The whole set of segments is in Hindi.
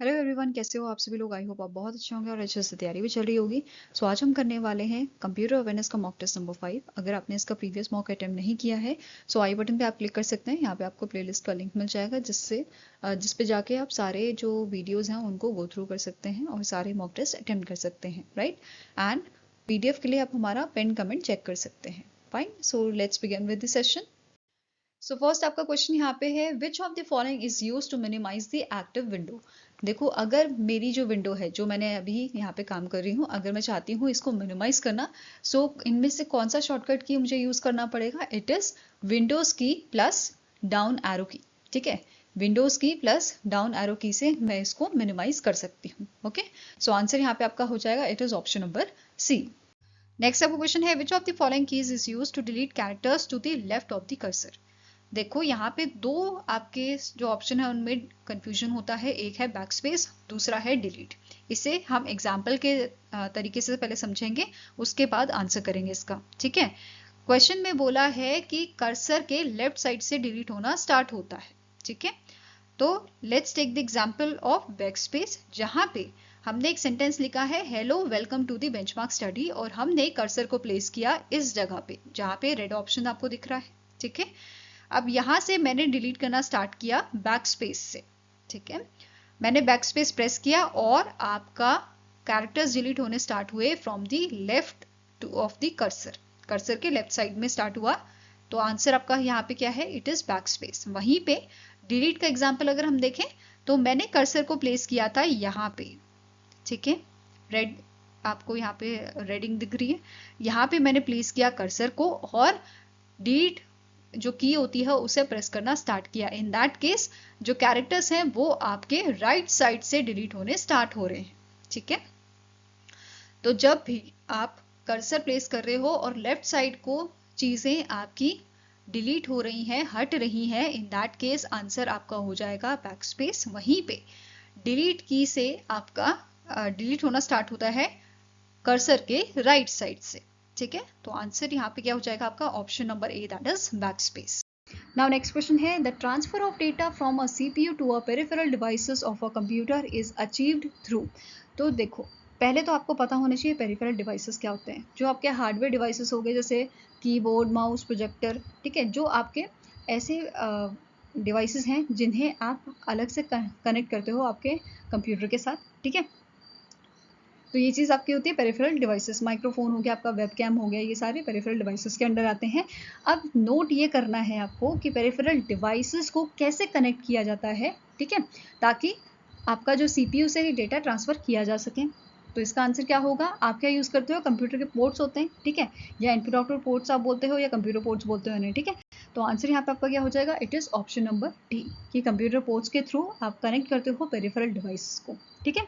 हेलो एवरीवन, कैसे हो आप सभी लोग। आई होप आप बहुत अच्छे होंगे और अच्छे से तैयारी भी चल रही होगी। सो आज हम करने वाले हैं कंप्यूटर अवेयरनेस का मॉक टेस्ट नंबर 5। अगर आपने इसका प्रीवियस मॉक अटेम्प्ट नहीं किया है सो आई बटन पे आप क्लिक कर सकते हैं। यहाँ पे आपको प्लेलिस्ट का लिंक मिल जाएगा जिस पे जाके आप सारे जो वीडियोज़ हैं उनको गो थ्रू कर सकते हैं और सारे मॉक टेस्ट अटेम्प्ट कर सकते हैं, राइट। एंड PDF के लिए आप हमारा पिन कमेंट चेक कर सकते हैं। Fine, so let's begin with the session. So first आपका क्वेश्चन यहाँ पे है, which of the following is use to minimise the active window. देखो, अगर मेरी जो विंडो है जो मैंने अभी यहाँ पे काम कर रही हूँ, अगर मैं चाहती हूँ इसको मिनिमाइज करना, सो इनमें से कौन सा शॉर्टकट की मुझे यूज करना पड़ेगा। इट इज विंडोज की प्लस डाउन एरो की। ठीक है, विंडोज की प्लस डाउन एरो की से मैं इसको मिनिमाइज कर सकती हूँ। ओके, सो आंसर यहाँ पे आपका हो जाएगा, it is option number C. Next आपका क्वेश्चन है, which of the following keys is use to delete characters to the left of the cursor. देखो, यहाँ पे दो आपके जो ऑप्शन है उनमें कंफ्यूजन होता है। एक है बैकस्पेस, दूसरा है डिलीट। इसे हम एग्जाम्पल के तरीके से पहले समझेंगे, उसके बाद आंसर करेंगे इसका। ठीक है, क्वेश्चन में बोला है कि कर्सर के लेफ्ट साइड से डिलीट होना स्टार्ट होता है। ठीक है, तो let's take the example of backspace, जहां पे हमने एक सेंटेंस लिखा है, hello welcome to the benchmark study, और हमने कर्सर को प्लेस किया इस जगह पे जहां पे रेड ऑप्शन आपको दिख रहा है। ठीक है, अब यहां से मैंने डिलीट करना स्टार्ट किया बैक स्पेस से। ठीक है, मैंने बैक स्पेस प्रेस किया और आपका कैरेक्टर्स डिलीट होने स्टार्ट हुए from the left two of the cursor. Cursor के लेफ्ट साइड में स्टार्ट हुआ, तो आंसर आपका यहाँ पे क्या है, इट इज बैक स्पेस। वहीं पे डिलीट का एग्जाम्पल अगर हम देखें तो मैंने कर्सर को प्लेस किया था यहाँ पे। ठीक है, रेड, आपको यहाँ पे रेडिंग दिख रही है, यहाँ पे मैंने प्लेस किया कर्सर को और डिलीट जो की होती है उसे प्रेस करना स्टार्ट किया। इन दैट केस जो कैरेक्टर्स हैं वो आपके राइट साइड से डिलीट होने स्टार्ट हो रहे हैं। ठीक है, तो जब भी आप कर्सर प्लेस कर रहे हो और लेफ्ट साइड को चीजें आपकी डिलीट हो रही हैं, हट रही हैं, इन दैट केस आंसर आपका हो जाएगा बैक स्पेस। वहीं पे डिलीट की से आपका डिलीट होना स्टार्ट होता है कर्सर के राइट साइड से। ठीक है, तो आंसर यहाँ पे क्या हो जाएगा आपका, option number A, that is back space. Now next question है, the transfer of data from a CPU to a peripheral devices of a computer is achieved through. तो देखो, पहले तो आपको पता होना चाहिए पेरिफेरल डिवाइसेस क्या होते हैं। जो आपके हार्डवेयर डिवाइसेस हो गए, जैसे कीबोर्ड, माउस, प्रोजेक्टर, ठीक है, जो आपके ऐसे डिवाइसेस हैं जिन्हें आप अलग से कनेक्ट करते हो आपके कंप्यूटर के साथ। ठीक है, तो ये चीज़ आपकी होती है पेरिफेरल डिवाइसेस। माइक्रोफोन हो गया आपका, वेबकैम हो गया, ये सारे पेरिफेरल डिवाइसेस के अंडर आते हैं। अब नोट ये करना है आपको कि पेरिफेरल डिवाइसेस को कैसे कनेक्ट किया जाता है। ठीक है, ताकि आपका जो CPU से डेटा ट्रांसफर किया जा सके। तो इसका आंसर क्या होगा, आप क्या यूज़ करते हो, कंप्यूटर के पोर्ट्स होते हैं। ठीक है, या इनपुट आउटपुट पोर्ट्स आप बोलते हो या कंप्यूटर पोर्ट्स बोलते हो इन्हें। ठीक है, तो आंसर यहाँ पे आपका क्या हो जाएगा, it is option number D, कि कंप्यूटर पोर्ट्स के थ्रू आप कनेक्ट करते हो पेरिफेरल डिवाइस को। ठीक है,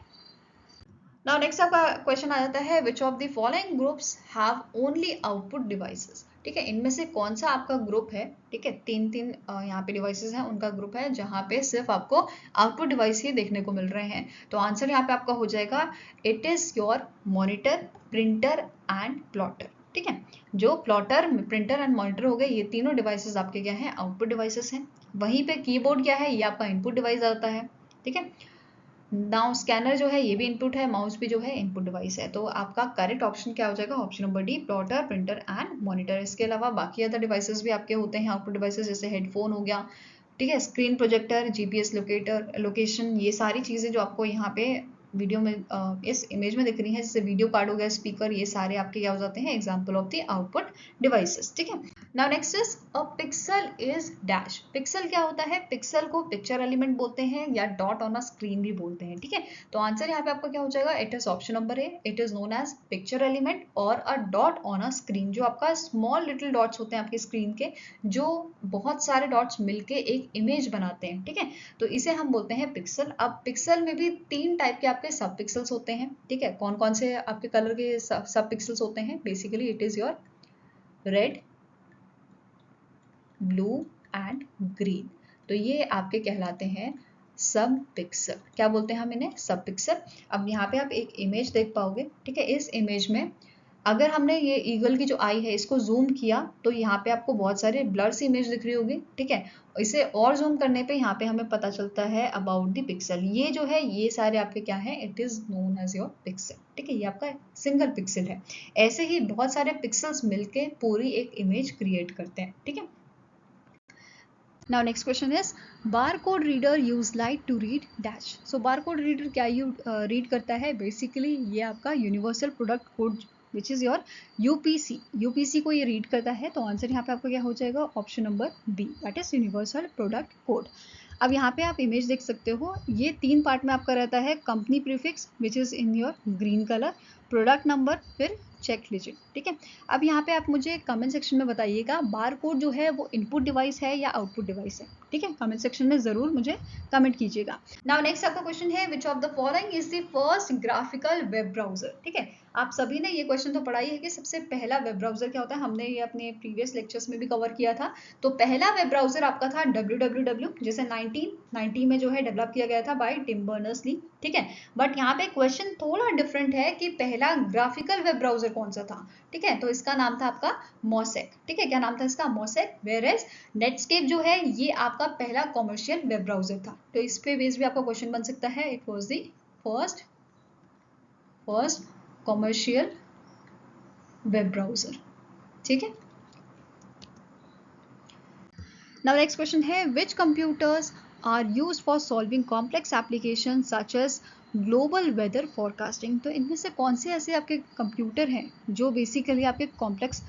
नाउ नेक्स्ट आपका क्वेश्चन आ जाता है, which of the following groups have only output devices. ठीक है, इनमें से कौन सा आपका ग्रुप है। ठीक है, तीन तीन यहाँ पे डिवाइसेस हैं, उनका ग्रुप है जहाँ पे सिर्फ आपको आउटपुट डिवाइस ही देखने को मिल रहे हैं। तो आंसर यहाँ पे आपका हो जाएगा, it is your monitor, printer and plotter. ठीक है, जो प्लॉटर, प्रिंटर एंड मॉनिटर हो गए, ये तीनों डिवाइसेस आपके क्या हैं, आउटपुट डिवाइसेस हैं। वहीं पे कीबोर्ड क्या है, ये आपका इनपुट डिवाइस आता है। ठीक है, नाउ स्कैनर जो है ये भी इनपुट है, माउस भी जो है इनपुट डिवाइस है। तो आपका करेक्ट ऑप्शन क्या हो जाएगा, option number D, plotter, printer and monitor. इसके अलावा बाकी अदर डिवाइसेस भी आपके होते हैं आउटपुट डिवाइसेस, जैसे हेडफोन हो गया, ठीक है, screen projector, GPS locator, location, ये सारी चीज़ें जो आपको यहाँ पे वीडियो में इस इमेज में दिख रही है, जैसे वीडियो कार्ड हो गया, स्पीकर, ये सारे आपके क्या हो जाते हैं, example of the output devices. ठीक है, now next is a pixel is dash. Pixel क्या होता है, पिक्सल को पिक्चर एलिमेंट बोलते हैं या डॉट ऑन अ स्क्रीन भी बोलते हैं। ठीक है, तो आंसर यहाँ पे आपका क्या हो जाएगा, it is option number A, it is known as picture element और a dot on a screen. जो आपका स्मॉल लिटिल डॉट्स होते हैं आपकी स्क्रीन के, जो बहुत सारे डॉट्स मिलके एक इमेज बनाते हैं। ठीक है, तो इसे हम बोलते हैं पिक्सल। अब पिक्सल में भी तीन टाइप के आपके सब पिक्सल्स होते हैं। ठीक है, कौन कौन से आपके कलर के सब पिक्सल्स होते हैं, basically it is your red, blue and green. तो ये आपके कहलाते हैं सब पिक्सल। क्या बोलते हैं हम इन्हें, सब पिक्सल। अब यहाँ पे आप एक इमेज देख पाओगे। ठीक है, इस इमेज में अगर हमने ये ईगल की जो आई है इसको जूम किया तो यहाँ पे आपको बहुत सारे ब्लर सी इमेज दिख रही होगी, ठीक है। इसे और जूम करने पे यहाँ पे हमें पता चलता है अबाउट द पिक्सल। ये जो है ये सारे आपके क्या है, it is known as your pixel, ठीक है। ये आपका सिंगल पिक्सल है। ऐसे ही बहुत सारे पिक्सल्स मिलके पूरी एक इमेज क्रिएट करते हैं, ठीक है। Now next question is barcode reader use light to read dash. So barcode reader क्या read करता है, basically ये आपका universal product code which is your UPC को ये read करता है। तो आंसर यहाँ पे आपका क्या हो जाएगा, option number B, that is universal product code। अब यहाँ पे आप इमेज देख सकते हो, ये 3 पार्ट में आपका रहता है, company prefix which is in your green colour, product number, फिर चेक डिजिट, ठीक है। अब यहाँ पे आप मुझे कमेंट सेक्शन में बताइएगा बार कोड जो है वो इनपुट डिवाइस है या आउटपुट डिवाइस है, ठीक है। कमेंट सेक्शन में जरूर मुझे कमेंट कीजिएगा। नाउ नेक्स्ट आपका क्वेश्चन है which of the following is the first graphical web browser, ठीक है। आप सभी ने ये क्वेश्चन तो पढ़ा ही है कि सबसे पहला वेब ब्राउजर क्या होता है, हमने ये अपने प्रीवियस लेक्चर्स में भी कवर किया था। तो पहला वेब ब्राउजर आपका था www, जैसे 1990 में जो है डेवलप किया गया था बाय टिम बर्नर्स-ली, ठीक है। बट यहाँ पे क्वेश्चन थोड़ा डिफरेंट है कि पहला ग्राफिकल वेब ब्राउजर कौन सा था, ठीक है। तो इसका नाम था आपका मोसेक, ठीक है। क्या नाम था इसका, मोसेक। वेयर एज नेटस्केप जो है ये आपका पहला कॉमर्शियल वेब ब्राउजर था। तो इस पे बेस भी आपका क्वेश्चन बन सकता है, it was the first commercial web browser, ठीक है। नाउ नेक्स्ट क्वेश्चन है which computers are used for solving complex application such as global weather forecasting. तो इनमें से कौन से ऐसे आपके कंप्यूटर हैं जो बेसिकली आपके कॉम्प्लेक्स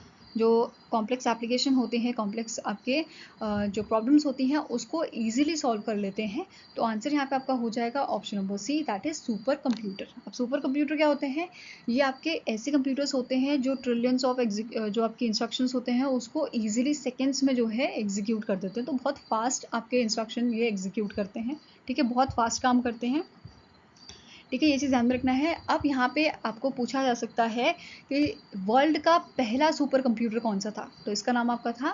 एप्लीकेशन होते हैं, कॉम्प्लेक्स आपके जो प्रॉब्लम्स होती हैं उसको इजीली सॉल्व कर लेते हैं। तो आंसर यहाँ पे आपका हो जाएगा option number C, that is super computer. अब सुपर कंप्यूटर क्या होते हैं, ये आपके ऐसे कंप्यूटर्स होते हैं जो ट्रिलियंस ऑफ जो आपके इंस्ट्रक्शंस होते हैं उसको इजीली सेकेंड्स में जो है एग्जीक्यूट कर देते हैं। तो बहुत फास्ट आपके इंस्ट्रक्शन ये एग्जीक्यूट करते हैं, ठीक है, बहुत फास्ट काम करते हैं, ठीक है। ये चीज़ ध्यान में रखना है। अब यहाँ पे आपको पूछा जा सकता है कि वर्ल्ड का पहला सुपर कंप्यूटर कौन सा था, तो इसका नाम आपका था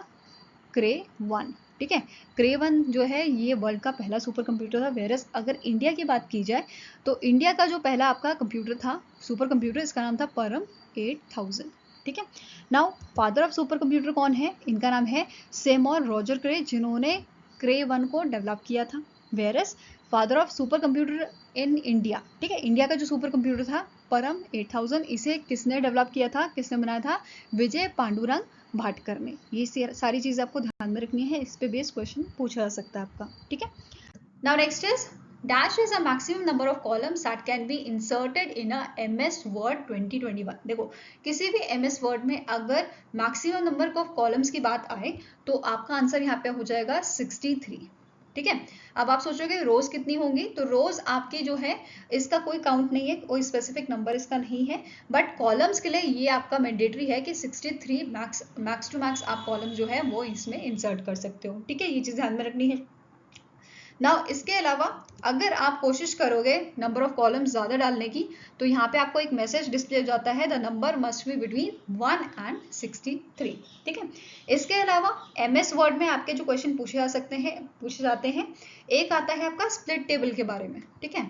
क्रे 1, ठीक है। क्रे 1 जो है ये वर्ल्ड का पहला सुपर कंप्यूटर था। वेरस अगर इंडिया की बात की जाए तो इंडिया का जो पहला आपका कंप्यूटर था सुपर कंप्यूटर, इसका नाम था परम 8000, ठीक है। Now father of super computer कौन है, इनका नाम है सेमोर रॉजर क्रे, जिन्होंने क्रे 1 को डेवलप किया था। Whereas father of super computer in India, ठीक है, इंडिया का जो सुपर कंप्यूटर था परम 8000, इसे किसने डेवलप किया था, किसने बनाया था, विजय पांडुरंग भाटकर ने। ये सारी चीज़ आपको ध्यान में रखनी है, इस पे बेस्ड क्वेश्चन पूछा जा सकता है आपका, ठीक है। Now next is dash is a maximum number of columns that can be inserted in a MS word 2021। देखो किसी भी MS वर्ड में अगर मैक्सिमम नंबर ऑफ कॉलम्स की बात आए तो आपका आंसर यहाँ पे हो जाएगा 63, ठीक है। अब आप सोचोगे रोज कितनी होंगी, तो रोज आपकी जो है इसका कोई काउंट नहीं है, कोई स्पेसिफिक नंबर इसका नहीं है, बट कॉलम्स के लिए ये आपका मैंडेटरी है कि 63 मैक्स टू मैक्स आप कॉलम जो है वो इसमें इंसर्ट कर सकते हो, ठीक है। ये चीज ध्यान में रखनी है। नाउ इसके अलावा अगर आप कोशिश करोगे नंबर ऑफ कॉलम्स ज़्यादा डालने की तो यहाँ पे आपको एक मैसेज डिस्प्ले हो जाता है, the number must be between 1 and 63, ठीक है। इसके अलावा MS वर्ड में आपके जो क्वेश्चन पूछे जाते हैं, एक आता है आपका स्प्लिट टेबल के बारे में, ठीक है।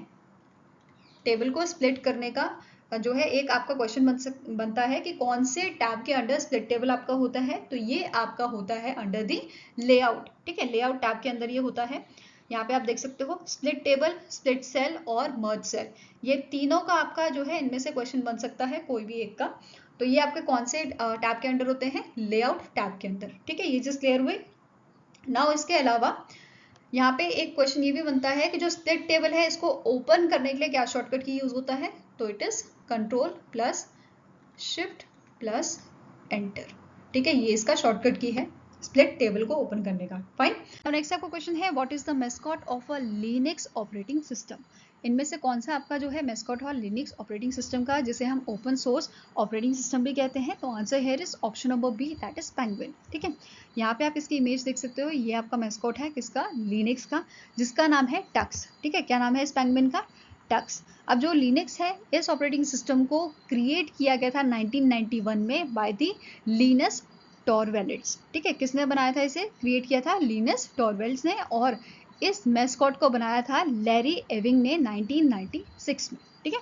टेबल को स्प्लिट करने का जो है एक आपका क्वेश्चन बनता है कि कौन से टैब के अंडर स्प्लिट टेबल आपका होता है, तो ये आपका होता है अंडर दी लेआउट, ठीक है। लेआउट टैब के अंदर ये होता है। यहाँ पे आप देख सकते हो स्प्लिट टेबल, स्प्लिट सेल और मर्ज सेल, ये तीनों का आपका जो है इनमें से क्वेश्चन बन सकता है कोई भी एक का। तो ये आपके कौन से टैब के अंडर होते हैं, लेआउट टैब के अंदर, ठीक है। ये चीज क्लियर हुई। नाउ इसके अलावा यहाँ पे एक क्वेश्चन ये भी बनता है कि जो स्प्लिट टेबल है इसको ओपन करने के लिए क्या शॉर्टकट की यूज होता है, तो it is control plus shift plus enter, ठीक है। ये इसका शॉर्टकट की है स्प्लिट टेबल को ओपन करने का, फाइन। नाउ नेक्स्ट आपका क्वेश्चन है what is the mascot of a Linux operating system. इनमें से कौन सा आपका जो है मैस्कॉट है लिनक्स ऑपरेटिंग सिस्टम का, जिसे हम ओपन सोर्स ऑपरेटिंग सिस्टम भी कहते हैं। तो answer here is option number B, that is penguin, ठीक है। यहाँ पे आप इसकी इमेज देख सकते हो, ये आपका मैस्कॉट है किसका, लिनक्स का, जिसका नाम है टक्स, ठीक है। क्या नाम है इस पेंगुइन का, टक्स। अब जो लिनक्स है इस ऑपरेटिंग सिस्टम को क्रिएट किया गया था 1991 में बाय द लिनस टॉरवेल्ड्स, ठीक है। किसने बनाया था, इसे क्रिएट किया था लिनस टॉरवेल्ड्स ने, और इस मैस्कॉट को बनाया था लैरी एविंग ने 1996 में, ठीक है।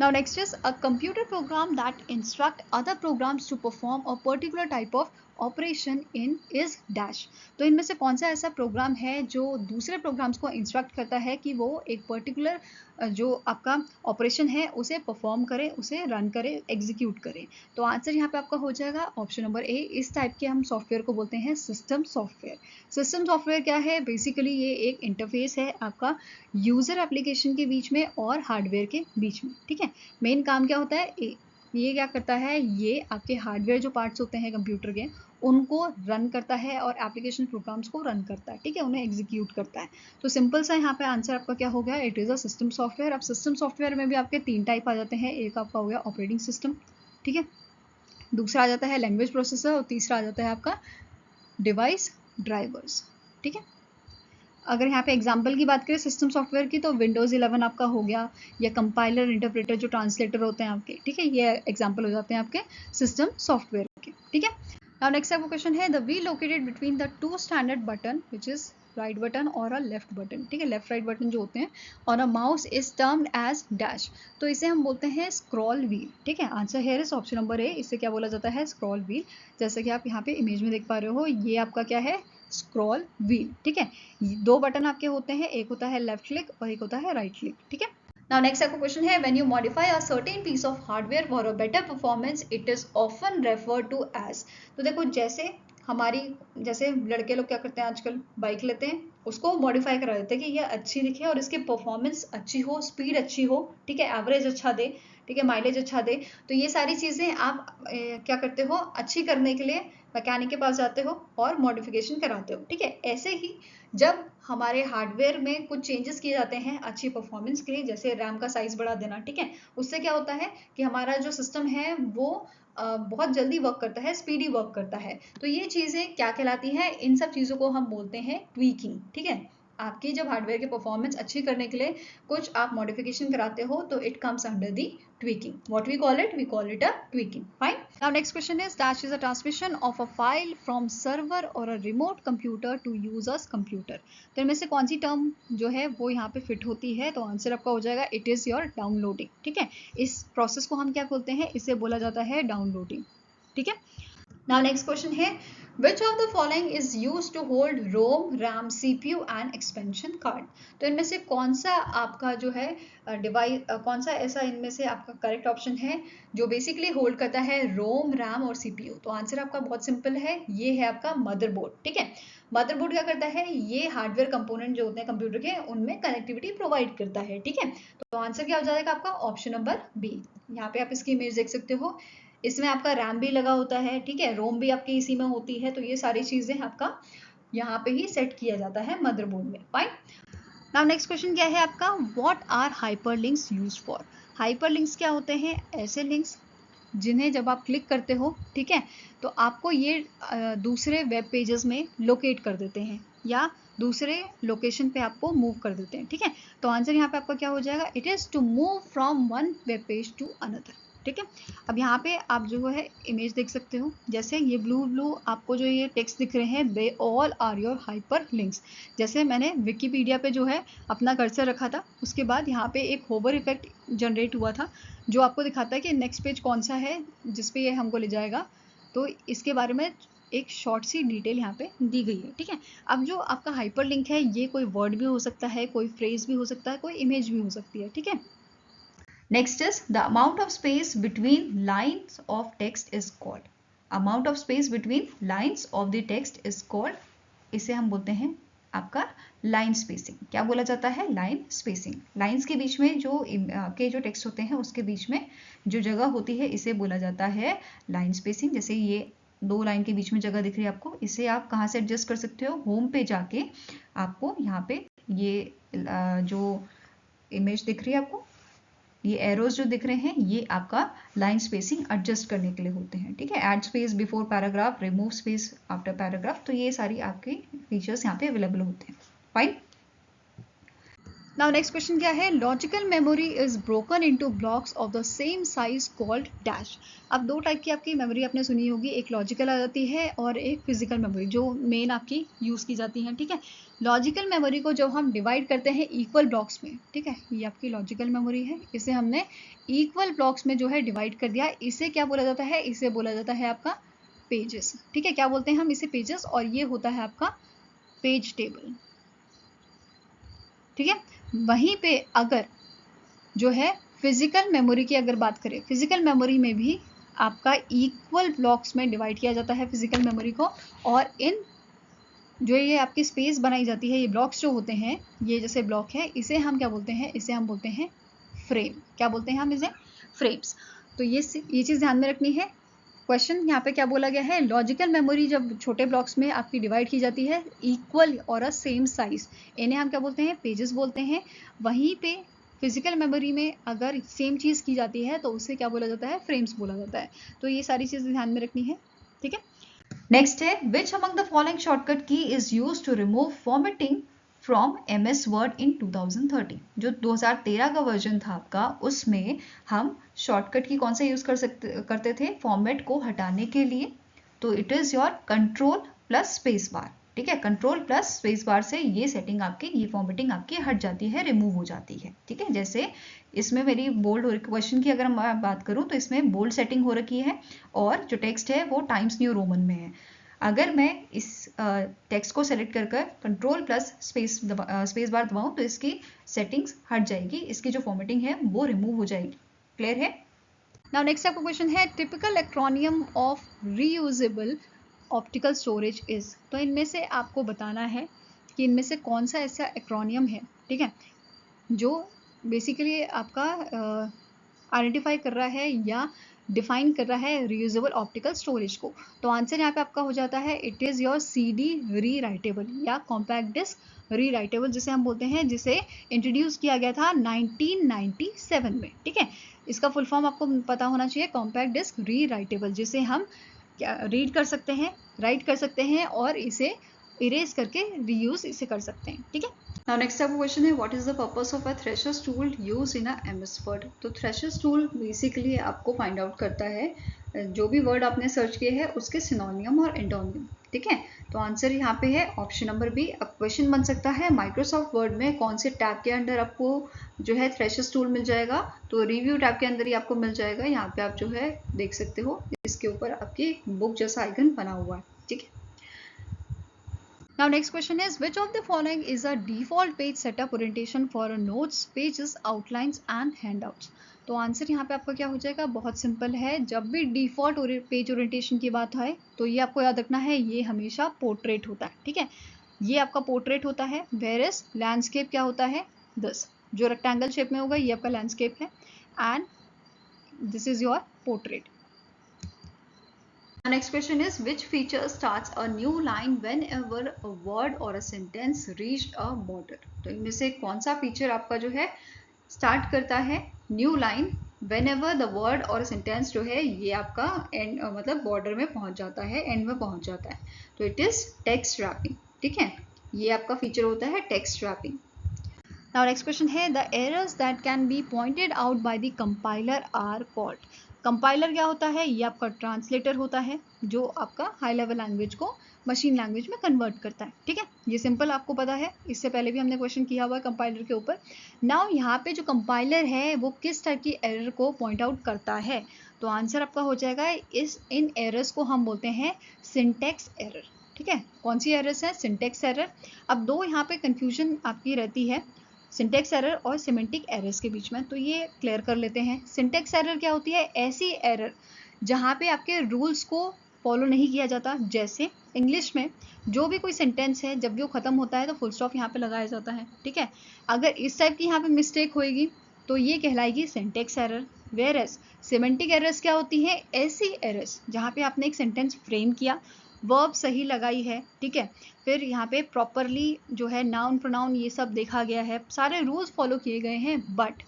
Now next is a computer program that instruct other programs to perform a particular type of operation in is dash. तो इनमें से कौन सा ऐसा प्रोग्राम है जो दूसरे प्रोग्राम्स को इंस्ट्रक्ट करता है कि वो एक पर्टिकुलर जो आपका ऑपरेशन है उसे परफॉर्म करे, उसे रन करे, एग्जीक्यूट करे। तो आंसर यहाँ पे आपका हो जाएगा ऑप्शन नंबर ए। इस टाइप के हम सॉफ्टवेयर को बोलते हैं सिस्टम सॉफ्टवेयर। सिस्टम सॉफ्टवेयर क्या है? बेसिकली ये एक इंटरफेस है आपका यूजर एप्लीकेशन के बीच में और हार्डवेयर के बीच में। ठीक है, मेन काम क्या होता है? ये क्या करता है? ये आपके हार्डवेयर जो पार्ट्स होते हैं कंप्यूटर के उनको रन करता है और एप्लीकेशन प्रोग्राम्स को रन करता है। ठीक है, उन्हें एग्जीक्यूट करता है। तो सिंपल सा यहाँ पे आंसर आपका क्या हो गया? It is a system software. अब सिस्टम सॉफ्टवेयर में भी आपके 3 टाइप आ जाते हैं। एक आपका हो गया ऑपरेटिंग सिस्टम, ठीक है, दूसरा आ जाता है लैंग्वेज प्रोसेसर और तीसरा आ जाता है आपका डिवाइस ड्राइवर्स। ठीक है, अगर यहाँ पे एग्जाम्पल की बात करें सिस्टम सॉफ्टवेयर की तो विंडोज़ 11 आपका हो गया, या कंपाइलर, इंटरप्रेटर जो ट्रांसलेटर होते हैं आपके। ठीक है, ये एग्जाम्पल हो जाते हैं आपके सिस्टम सॉफ्टवेयर के। ठीक है, नाउ नेक्स्ट आपका क्वेश्चन है the wheel located between the 2 standard button which is right button और अ लेफ्ट बटन। ठीक है, लेफ्ट राइट बटन जो होते हैं और a mouse is termed as dash. तो इसे हम बोलते हैं स्क्रॉल व्हील। ठीक है, answer here is option number A. इसे क्या बोला जाता है? Scroll wheel. जैसे कि आप यहाँ पे इमेज में देख पा रहे हो, ये आपका क्या है? Scroll wheel. ठीक है, 2 बटन आपके होते हैं, एक होता है लेफ्ट क्लिक और एक होता है राइट क्लिक। ठीक है, नाउ नेक्स्ट आपका क्वेश्चन है when you modify a certain piece of hardware for a better performance it is often referred to as. तो देखो जैसे लड़के लोग क्या करते हैं आजकल, बाइक लेते हैं, उसको मॉडिफाई करा देते हैं कि ये अच्छी दिखे और इसकी परफॉर्मेंस अच्छी हो, स्पीड अच्छी हो, ठीक है, एवरेज अच्छा दे, ठीक है, माइलेज अच्छा दे। तो ये सारी चीज़ें आप क्या करते हो? अच्छी करने के लिए मैकेनिक के पास जाते हो और मॉडिफिकेशन कराते हो। ठीक है, ऐसे ही जब हमारे हार्डवेयर में कुछ चेंजेस किए जाते हैं अच्छी परफॉर्मेंस के लिए, जैसे रैम का साइज बढ़ा देना, ठीक है, उससे क्या होता है कि हमारा जो सिस्टम है वो बहुत जल्दी वर्क करता है, स्पीडी वर्क करता है। तो ये चीज़ें क्या कहलाती हैं? इन सब चीज़ों को हम बोलते हैं ट्वीकिंग। ठीक है, आपकी जब हार्डवेयर की परफॉर्मेंस अच्छी करने के लिए कुछ आप मॉडिफिकेशन कराते हो तो it comes under the tweaking. What we call it? We call it a tweaking. Fine. Now next question is dash is a transmission of a file from server or a remote computer to user's computer. तो इनमें से कौन सी टर्म जो है वो यहाँ पे फिट होती है? तो आंसर आपका हो जाएगा इट इज योर डाउनलोडिंग। ठीक है, इस प्रोसेस को हम क्या बोलते हैं? इसे बोला जाता है डाउनलोडिंग। ठीक है, नाउ नेक्स्ट क्वेश्चन है Which of the following is used to hold ROM, RAM, CPU and expansion card? तो इनमें से कौन सा आपका जो है डिवाइस, कौन सा ऐसा इनमें से आपका करेक्ट ऑप्शन है जो बेसिकली होल्ड करता है रोम, रैम और सीपीयू? तो आंसर आपका बहुत सिंपल है, ये है आपका मदरबोर्ड। ठीक है, मदरबोर्ड क्या करता है? ये हार्डवेयर कंपोनेंट जो होते हैं कंप्यूटर के उनमें कनेक्टिविटी प्रोवाइड करता है। ठीक है, तो आंसर क्या हो जाएगा आपका? Option number B. यहाँ पे आप इसकी इमेज देख सकते हो, इसमें आपका रैम भी लगा होता है, ठीक है, रोम भी आपकी इसी में होती है। तो ये सारी चीजें आपका यहाँ पे ही सेट किया जाता है मदरबोर्ड में। फाइन। नाउ नेक्स्ट क्वेश्चन क्या है आपका? What are hyperlinks used for? Hyperlinks क्या होते हैं? ऐसे लिंक्स जिन्हें जब आप क्लिक करते हो, ठीक है, तो आपको ये दूसरे वेब पेजेस में लोकेट कर देते हैं या दूसरे लोकेशन पे आपको मूव कर देते हैं। ठीक है, तो आंसर यहाँ पे आपका क्या हो जाएगा? It is to move from one web page to another. ठीक है, अब यहाँ पे आप जो है इमेज देख सकते हो, जैसे ये ब्लू आपको जो ये टेक्स्ट दिख रहे हैं, they all are your hyper links. जैसे मैंने विकीपीडिया पे जो है अपना कर्सर रखा था, उसके बाद यहाँ पे एक होवर इफेक्ट जनरेट हुआ था जो आपको दिखाता है कि नेक्स्ट पेज कौन सा है जिसपे ये हमको ले जाएगा। तो इसके बारे में एक शॉर्ट सी डिटेल यहाँ पे दी गई है। ठीक है, अब जो आपका हाइपर लिंक है ये कोई वर्ड भी हो सकता है, कोई फ्रेज भी हो सकता है, कोई इमेज भी हो सकती है। ठीक है, next is the amount of space between lines of text is called. Amount of space between lines of the text is called, इसे हम बोलते हैं आपका लाइन स्पेसिंग। क्या बोला जाता है? Line spacing. लाइंस के बीच में जो आपके जो टेक्स्ट होते हैं उसके बीच में जो जगह होती है इसे बोला जाता है लाइन स्पेसिंग। जैसे ये 2 लाइन के बीच में जगह दिख रही है आपको, इसे आप कहाँ से एडजस्ट कर सकते हो? होम पे जाके आपको यहाँ पे ये जो इमेज दिख रही है आपको, ये एरोज जो दिख रहे हैं ये आपका लाइन स्पेसिंग एडजस्ट करने के लिए होते हैं। ठीक है, add space before paragraph, remove space after paragraph, तो ये सारी आपके फीचर्स यहाँ पे अवेलेबल होते हैं। फाइन। नाउ नेक्स्ट क्वेश्चन क्या है, logical memory is broken into blocks of the same size called dash. अब दो टाइप की आपकी मेमोरी आपने सुनी होगी, एक लॉजिकल आ जाती है और एक फिजिकल मेमोरी जो मेन आपकी यूज की जाती है, ठीक है। लॉजिकल मेमोरी को जब हम डिवाइड करते हैं इक्वल ब्लॉक्स में, ठीक है, ये आपकी लॉजिकल मेमोरी है, इसे हमने इक्वल ब्लॉक्स में जो है डिवाइड कर दिया, इसे क्या बोला जाता है, इसे बोला जाता है आपका पेजेस, ठीक है। क्या बोलते हैं हम इसे, पेजेस, और ये होता है आपका पेज टेबल, ठीक है। वहीं पे अगर जो है फिजिकल मेमोरी की अगर बात करें, फिजिकल मेमोरी में भी आपका इक्वल ब्लॉक्स में डिवाइड किया जाता है फिजिकल मेमोरी को, और इन जो ये आपकी स्पेस बनाई जाती है, ये ब्लॉक्स जो होते हैं, ये जैसे ब्लॉक है, इसे हम क्या बोलते हैं, इसे हम बोलते हैं फ्रेम। क्या बोलते हैं हम इसे, फ्रेम्स। तो ये चीज़ ध्यान में रखनी है। क्वेश्चन यहाँ पे क्या बोला गया है, लॉजिकल मेमोरी जब छोटे ब्लॉक्स में आपकी डिवाइड की जाती है इक्वल और अ सेम साइज, इन्हें हम क्या बोलते हैं, पेजेस बोलते हैं। वहीं पे फिजिकल मेमोरी में अगर सेम चीज़ की जाती है तो उसे क्या बोला जाता है, फ्रेम्स बोला जाता है। तो ये सारी चीज़ें ध्यान में रखनी है, ठीक है। नेक्स्ट है, which among the following shortcut key is use to remove formatting from MS word in 2013। जो 2013 का वर्जन था आपका, उसमें हम शॉर्टकट की कौन सा यूज करते थे फॉर्मेट को हटाने के लिए, तो it is your control plus space bar, ठीक है। कंट्रोल प्लस स्पेस बार से ये सेटिंग आपकी, ये फॉर्मेटिंग आपकी हट जाती है, रिमूव हो जाती है, ठीक है। जैसे इसमें मेरी बोल्ड क्वेश्चन की अगर मैं बात करूं तो इसमें बोल्ड सेटिंग हो रखी है और जो टेक्स्ट है वो टाइम्स न्यू रोमन में है। अगर मैं इस टेक्स्ट को सेलेक्ट कर कंट्रोल प्लस स्पेस बार दबाऊं तो इसकी सेटिंग्स हट जाएगी, इसकी जो फॉर्मेटिंग है वो रिमूव हो जाएगी। क्लियर है। नाउ नेक्स्ट आपका क्वेश्चन है, typical acromion of reusable optical storage is. तो इनमें से आपको बताना है कि इनमें से कौन सा ऐसा एक्रोनियम है, ठीक है, जो बेसिकली आपका आइडेंटिफाई कर रहा है या डिफाइन कर रहा है रीयूजेबल ऑप्टिकल स्टोरेज को। तो आंसर यहाँ पे आपका हो जाता है, इट इज़ योर CD री राइटेबल या कॉम्पैक्ट डिस्क री राइटेबल, जिसे हम बोलते हैं, जिसे इंट्रोड्यूस किया गया था 1997 में, ठीक है। इसका फुल फॉर्म आपको पता होना चाहिए, कॉम्पैक्ट डिस्क री राइटेबल, जिसे हम रीड कर सकते हैं, राइट कर सकते हैं और इसे इरेज करके रीयूज इसे कर सकते हैं, ठीक है। नाउ नेक्स्ट आपका क्वेश्चन है, what is the purpose of a threshers tool use in a MS word. तो थ्रेशर्स टूल बेसिकली आपको फाइंड आउट करता है जो भी वर्ड आपने सर्च किए हैं उसके सिनोनियम और एंटोनियम, ठीक है। तो आंसर यहाँ पे है ऑप्शन नंबर बी। अब क्वेश्चन बन सकता है, माइक्रोसॉफ्ट वर्ड में कौन से टैब के अंडर आपको जो है थ्रेशर्स टूल मिल जाएगा, तो रिव्यू टैब के अंदर ही आपको मिल जाएगा। यहाँ पे आप जो है देख सकते हो, इसके ऊपर आपकी बुक जैसा आइकन बना हुआ है, ठीक है। Now next question is, which of the following is a default page setup orientation for a notes, pages, outlines and handouts। तो आंसर यहाँ पे आपका क्या हो जाएगा, बहुत सिंपल है। जब भी डिफॉल्ट पेज ओरिएंटेशन की बात आए तो ये आपको याद रखना है, ये हमेशा पोर्ट्रेट होता है, ठीक है। ये आपका पोर्ट्रेट होता है। वेयरएज लैंडस्केप क्या होता है, दिस जो रेक्टेंगल शेप में होगा ये आपका लैंडस्केप है, and this is your portrait. Next question is, which feature starts a new line whenever a word or a sentence reached a border। तो इनमें से कौन सा फीचर आपका जो है स्टार्ट करता है new line whenever the word और sentence जो है ये आपका एंड मतलब बॉर्डर में पहुंच जाता है, एंड में पहुंच जाता है, तो इट इज टेक्स्ट रैपिंग, ठीक है। ये आपका फीचर होता है text wrapping. Now next question है, the errors that can be pointed out by the compiler are called। Compiler क्या होता है, ये आपका ट्रांसलेटर होता है जो आपका हाई लेवल लैंग्वेज को मशीन लैंग्वेज में कन्वर्ट करता है, ठीक है। ये सिंपल आपको पता है, इससे पहले भी हमने क्वेश्चन किया हुआ है कंपाइलर के ऊपर। नाउ यहाँ पे जो कंपाइलर है वो किस टाइप की एरर को पॉइंट आउट करता है, तो आंसर आपका हो जाएगा, इन एरर्स को हम बोलते हैं सिंटेक्स एरर, ठीक है। कौन सी एरर्स है, सिंटेक्स एरर। अब दो यहाँ पे कंफ्यूजन आपकी रहती है सिंटेक्स एरर और सिमेंटिक एरर्स के बीच में, तो ये क्लियर कर लेते हैं। सिंटेक्स एरर क्या होती है, ऐसी एरर जहाँ पे आपके रूल्स को फॉलो नहीं किया जाता। जैसे इंग्लिश में जो भी कोई सेंटेंस है, जब भी वो खत्म होता है तो फुल स्टॉप यहाँ पे लगाया जाता है, ठीक है। अगर इस टाइप की यहाँ पे मिस्टेक होएगी तो ये कहलाएगी syntax error. Whereas semantic errors क्या होती हैं, ऐसी एरर्स जहाँ पे आपने एक सेंटेंस फ्रेम किया, वर्ब सही लगाई है, ठीक है, फिर यहाँ पे प्रॉपरली जो है नाउन प्रोनाउन ये सब देखा गया है, सारे रूल्स फॉलो किए गए हैं, बट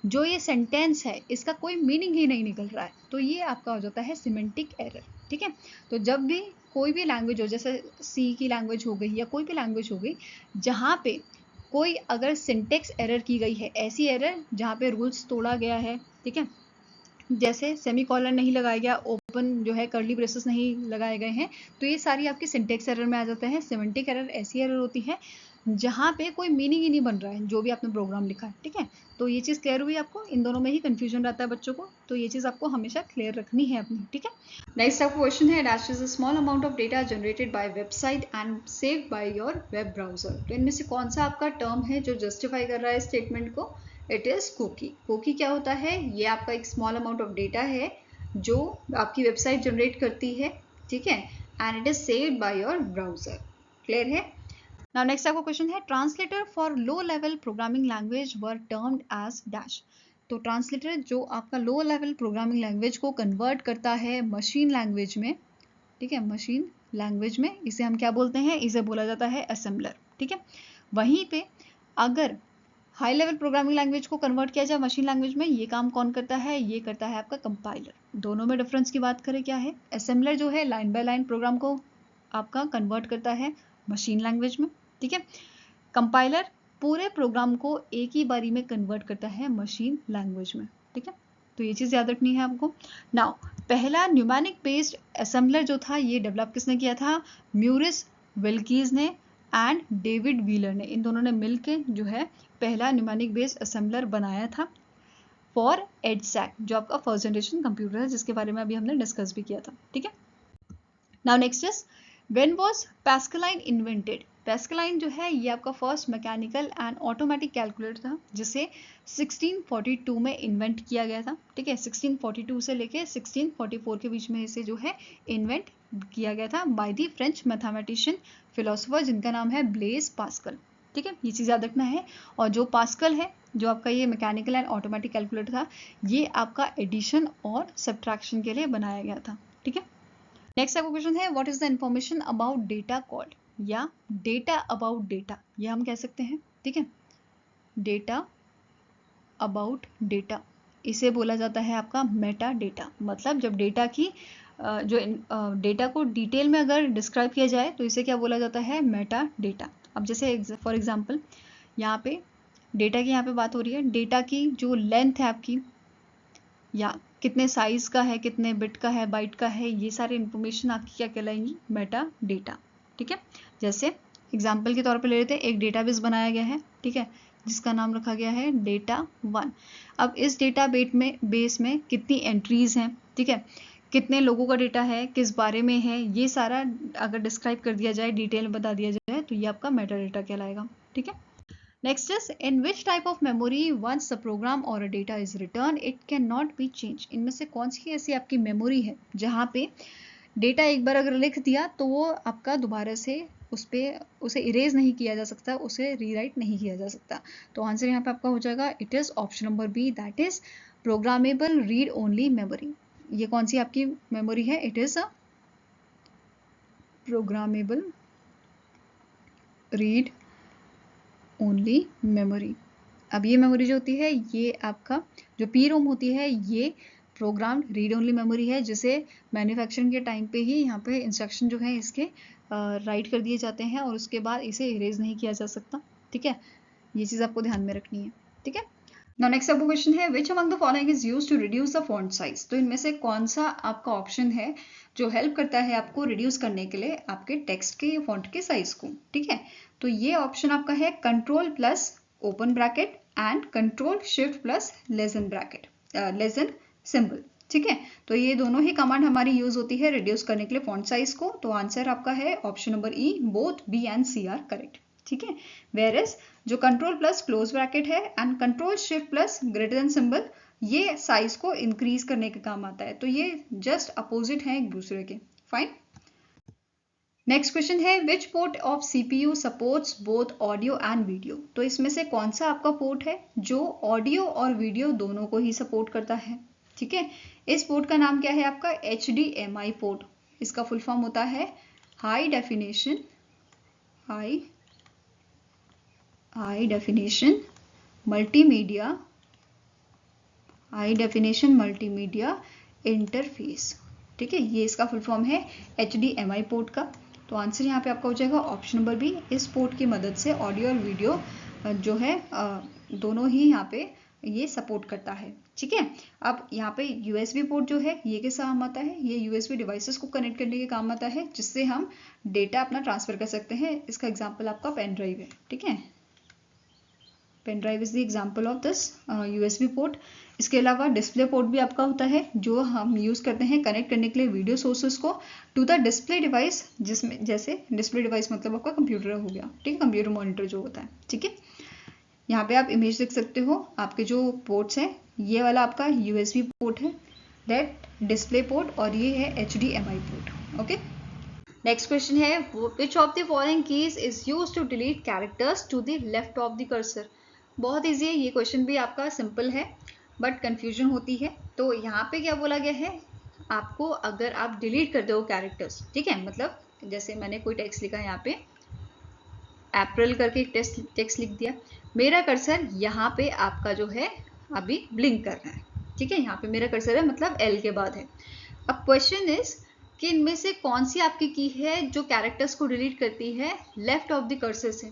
जो ये सेंटेंस है इसका कोई मीनिंग ही नहीं निकल रहा है, तो ये आपका हो जाता है सिमेंटिक एरर, ठीक है। तो जब भी कोई भी लैंग्वेज हो, जैसे सी की लैंग्वेज हो गई या कोई भी लैंग्वेज हो गई, जहाँ पे कोई अगर सिंटेक्स एरर की गई है, ऐसी एरर जहाँ पे रूल्स तोड़ा गया है, ठीक है, जैसे सेमीकोलन नहीं लगाया गया, ओपन जो है कर्ली ब्रेसेस नहीं लगाए गए हैं, तो ये सारी आपकी सिंटेक्स एरर में आ जाते हैं। सिमेंटिक एरर ऐसी एरर होती है जहाँ पे कोई मीनिंग ही नहीं बन रहा है जो भी आपने प्रोग्राम लिखा है, ठीक है। तो ये चीज़ क्लियर हुई आपको, इन दोनों में ही कंफ्यूजन रहता है बच्चों को, तो ये चीज़ आपको हमेशा क्लियर रखनी है अपनी, ठीक है। नेक्स्ट आपका क्वेश्चन है, dash is a small amount of data generated by website and saved by your web browser. तो इनमें से कौन सा आपका टर्म है जो जस्टिफाई कर रहा है स्टेटमेंट को? It is cookie. कुकी क्या होता है? ये आपका एक स्मॉल अमाउंट ऑफ डेटा है जो आपकी वेबसाइट जनरेट करती है, ठीक है, and it is saved by your browser. Clear है? नाउ नेक्स्ट आपका क्वेश्चन है, translator for low level programming language were termed as dash. तो ट्रांसलेटर जो आपका लो लेवल प्रोग्रामिंग लैंग्वेज को कन्वर्ट करता है मशीन लैंग्वेज में, ठीक है, मशीन लैंग्वेज में, इसे हम क्या बोलते हैं? इसे बोला जाता है असेंबलर, ठीक है। वहीं पे अगर हाई लेवल प्रोग्रामिंग लैंग्वेज को कन्वर्ट किया जाए मशीन लैंग्वेज में, ये काम कौन करता है? ये करता है आपका कंपाइलर। दोनों में डिफरेंस की बात करें क्या है? असेंबलर जो है लाइन बाय लाइन प्रोग्राम को आपका कन्वर्ट करता है मशीन लैंग्वेज में, ठीक है। कंपाइलर पूरे प्रोग्राम को एक ही बारी में कन्वर्ट करता है मशीन लैंग्वेज में, ठीक है। तो ये चीज़ याद रखनी है आपको। नाउ पहला न्यूमेरिक बेस्ड असेंबलर जो था, ये डेवलप किसने किया था? म्यूरिस विल्कीज ने एंड डेविड व्हीलर ने, इन दोनों ने मिलकर जो है पहला न्यूमेरिक बेस्ड असेंबलर बनाया था फॉर एडसैक, जो आपका फर्स्ट जनरेशन कंप्यूटर है, जिसके बारे में अभी हमने डिस्कस भी किया था, ठीक है। Now next is, when was Pascaline invented? Pascaline जो है ये आपका first mechanical and automatic calculator था, जिसे 1642 में इन्वेंट किया गया था, ठीक है। 1642 से लेके 1644 के बीच में इसे जो है इन्वेंट किया गया था by the French mathematician philosopher जिनका नाम है ब्लेज पास्कल, ठीक है। ये चीज़ याद रखना है। और जो पास्कल है, जो आपका ये मैकेनिकल एंड ऑटोमेटिक कैलकुलेटर था, ये आपका एडिशन और सब्ट्रैक्शन के लिए बनाया गया था, ठीक है। नेक्स्ट आपका क्वेश्चन है, what is the information about data called? या डेटा अबाउट डेटा, ये हम कह सकते हैं, ठीक है। डेटा अबाउट डेटा, इसे बोला जाता है आपका मेटा डेटा। मतलब जब डेटा की जो डेटा को डिटेल में अगर डिस्क्राइब किया जाए तो इसे क्या बोला जाता है? Meta data. अब जैसे फॉर एग्जांपल यहाँ पे डेटा की यहाँ पे बात हो रही है, डेटा की जो लेंथ है आपकी, या कितने साइज का है, कितने बिट का है, बाइट का है, ये सारी इंफॉर्मेशन आपकी क्या कहलाएंगी? मेटा डेटा, ठीक है। जैसे एग्जाम्पल के तौर पे ले लेते हैं, एक डेटाबेस बनाया गया है, ठीक है, जिसका नाम रखा गया है डेटा 1। अब इस डेटा बेस में कितनी एंट्रीज हैं, ठीक है, कितने लोगों का डेटा है, किस बारे में है, ये सारा अगर डिस्क्राइब कर दिया जाए, डिटेल में बता दिया जाए, तो ये आपका मेटा डेटा कहलाएगा, ठीक है। Next is, in which type of memory once a program or a data is returned it cannot be changed? इनमें से कौन सी ऐसी आपकी मेमोरी है जहाँ पे डेटा एक बार अगर लिख दिया तो वो आपका दोबारा से उसे इरेज नहीं किया जा सकता, उसे रीराइट नहीं किया जा सकता? तो आंसर यहाँ पे आपका हो जाएगा, it is option number B, that is programmable read only memory. ये कौन सी आपकी मेमोरी है? It is a programmable read only memory. अब ये मेमोरी जो होती है, ये आपका जो पी रोम होती है, ये प्रोग्राम रीड ओनली मेमोरी है, जिसे मैन्युफैक्चरिंग के टाइम पे ही यहाँ पे इंस्ट्रक्शन जो है इसके राइट कर दिए जाते हैं और उसके बाद इसे इरेज नहीं किया जा सकता, ठीक है। ये चीज़ आपको ध्यान में रखनी है, ठीक है। नाउ नेक्स्ट आपका क्वेश्चन है, which among the following is used to reduce the font size? तो इनमें से कौन सा आपका ऑप्शन है जो हेल्प करता है आपको रिड्यूस करने के लिए आपके टेक्स्ट के फॉन्ट के साइज को, ठीक है। तो ये ऑप्शन आपका है control plus open bracket and control shift plus lesson bracket, lesson symbol, ठीक है। तो ये दोनों ही कमांड हमारी यूज होती है रिड्यूस करने के लिए फॉन्ट साइज को। तो आंसर आपका है option number E, both B and C are correct, ठीक है। वेयर एज जो कंट्रोल प्लस क्लोज ब्रैकेट है and control shift plus greater than symbol, ये साइज को इंक्रीज करने के काम आता है। तो ये जस्ट अपोजिट है एक दूसरे के, फाइन। नेक्स्ट क्वेश्चन है, विच port of CPU supports both audio and video? तो इसमें से कौन सा आपका पोर्ट है जो ऑडियो और वीडियो दोनों को ही सपोर्ट करता है, ठीक है। इस पोर्ट का नाम क्या है आपका? HDMI port. इसका फुल फॉर्म होता है हाई डेफिनेशन मल्टीमीडिया इंटरफेस, ठीक है। ये इसका फुल फॉर्म है HDMI पोर्ट का। तो आंसर यहाँ पे आपका हो जाएगा ऑप्शन नंबर बी, इस पोर्ट की मदद से ऑडियो और वीडियो जो है दोनों ही यहाँ पे ये सपोर्ट करता है। ठीक है, अब यहाँ पे यूएसबी पोर्ट जो है ये किस काम आता है, ये यूएसबी डिवाइसेस को कनेक्ट करने के काम आता है, जिससे हम डेटा अपना ट्रांसफर कर सकते हैं। इसका एग्जांपल आपका पेन ड्राइव है। ठीक है, pen drive is the example of this USB port. इसके अलावा डिस्प्ले पोर्ट भी आपका होता है, जो हम यूज करते हैं कनेक्ट करने के लिए वीडियो सोर्सेस को टू द डिस्प्ले डिवाइस, जिसमें जैसे डिस्प्ले डिवाइस मतलब आपका कंप्यूटर हो गया। ठीक है, कंप्यूटर मॉनिटर जो होता है। ठीक है, यहाँ पे आप इमेज देख सकते हो, आपके जो पोर्ट्स हैं, ये वाला आपका यूएसबी पोर्ट है, दैट डिस्प्ले पोर्ट, और ये है HDMI port. Okay, next question है, which of the following keys is used to delete characters to the left of the cursor. बहुत ईजी है ये क्वेश्चन भी, आपका सिंपल है बट कंफ्यूजन होती है। तो यहाँ पे क्या बोला गया है, आपको अगर आप डिलीट कर दो कैरेक्टर्स, ठीक है, मतलब जैसे मैंने कोई टेक्स्ट लिखा है यहाँ पे, अप्रैल करके एक टेक्स्ट लिख दिया, मेरा कर्सर यहाँ पे आपका जो है अभी ब्लिंक कर रहा है। ठीक है, यहाँ पे मेरा कर्सर है, मतलब L के बाद है। अब क्वेश्चन इज कि इनमें से कौन सी आपकी की है जो कैरेक्टर्स को डिलीट करती है लेफ्ट ऑफ द कर्सर से।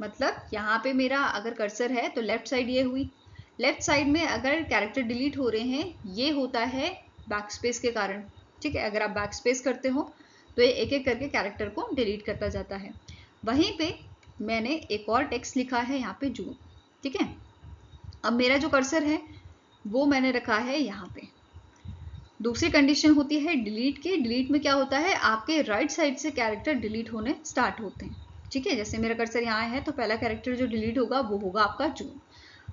मतलब यहाँ पे मेरा अगर कर्सर है तो लेफ्ट साइड ये हुई, लेफ्ट साइड में अगर कैरेक्टर डिलीट हो रहे हैं ये होता है बैकस्पेस के कारण। ठीक है, अगर आप बैकस्पेस करते हो तो ये एक एक करके कैरेक्टर को डिलीट करता जाता है। वहीं पे मैंने एक और टेक्स्ट लिखा है यहाँ पे जून। ठीक है, अब मेरा जो कर्सर है वो मैंने रखा है यहाँ पे। दूसरी कंडीशन होती है डिलीट की। डिलीट में क्या होता है, आपके राइट साइड से कैरेक्टर डिलीट होने स्टार्ट होते हैं। ठीक है, जैसे मेरा कर्सर यहाँ है तो पहला कैरेक्टर जो डिलीट होगा वो होगा आपका जून।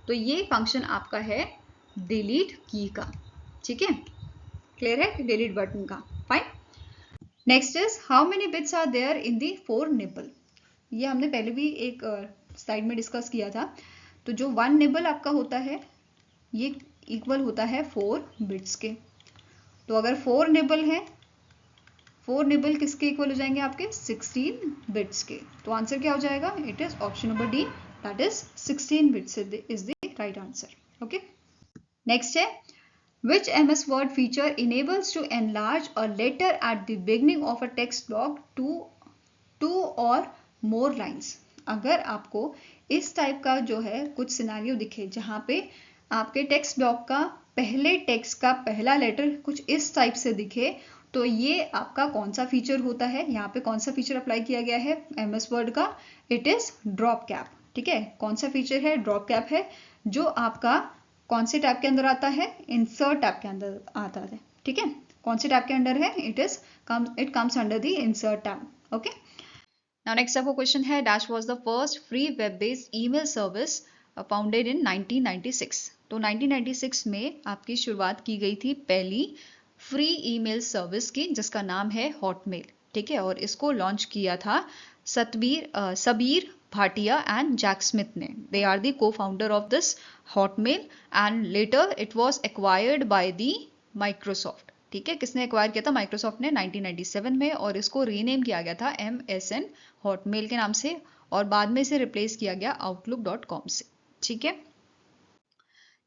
तो ये फंक्शन आपका है डिलीट की का। ठीक है, क्लियर है, डिलीट बटन का। Fine, next is how many bits are there in the 4 nibble. ये हमने पहले भी एक स्लाइड में डिस्कस किया था। तो जो 1 निबल आपका होता है ये इक्वल होता है 4 बिट्स के। तो अगर 4 निबल है, 4 निबल किसके इक्वल हो जाएंगे, आपके 16 बिट्स के। तो आंसर क्या हो जाएगा, it is option number D, that is 16 bits is the right answer. Okay, next है which MS Word feature enables to enlarge a letter at the beginning of a text block to 2 or more lines। अगर आपको इस टाइप का जो है कुछ सिनेरियो दिखे जहां पे आपके टेक्स्ट ब्लॉक का पहले टेक्स्ट का पहला लेटर कुछ इस टाइप से दिखे, तो ये आपका कौन सा फीचर होता है। यहाँ पे कौन सा फीचर अप्लाई किया गया है MS Word का, इट इज ड्रॉप कैप। ठीक है, कौन सा फीचर है, ड्रॉप कैप है, जो आपका कौन से टैब के अंदर आता है, इंसर्ट टैब के अंदर आता है। ठीक है, कौन से टैब के अंदर है, it comes under the insert tab. Okay, now next आपका क्वेश्चन है, dash was the first free web based email service founded in 1996। तो 1996 में आपकी शुरुआत की गई थी पहली फ्री ईमेल सर्विस की, जिसका नाम है हॉटमेल। ठीक है, और इसको लॉन्च किया था Sabeer Bhatia and Jack Smith ने। They are the co-founder of this Hotmail and later it was acquired by the Microsoft। ठीक है, किसने एक्वायर किया था, माइक्रोसॉफ्ट ने 1997 में, और इसको रीनेम किया गया था MSN हॉटमेल के नाम से, और बाद में इसे रिप्लेस किया गया outlook.com से। ठीक है,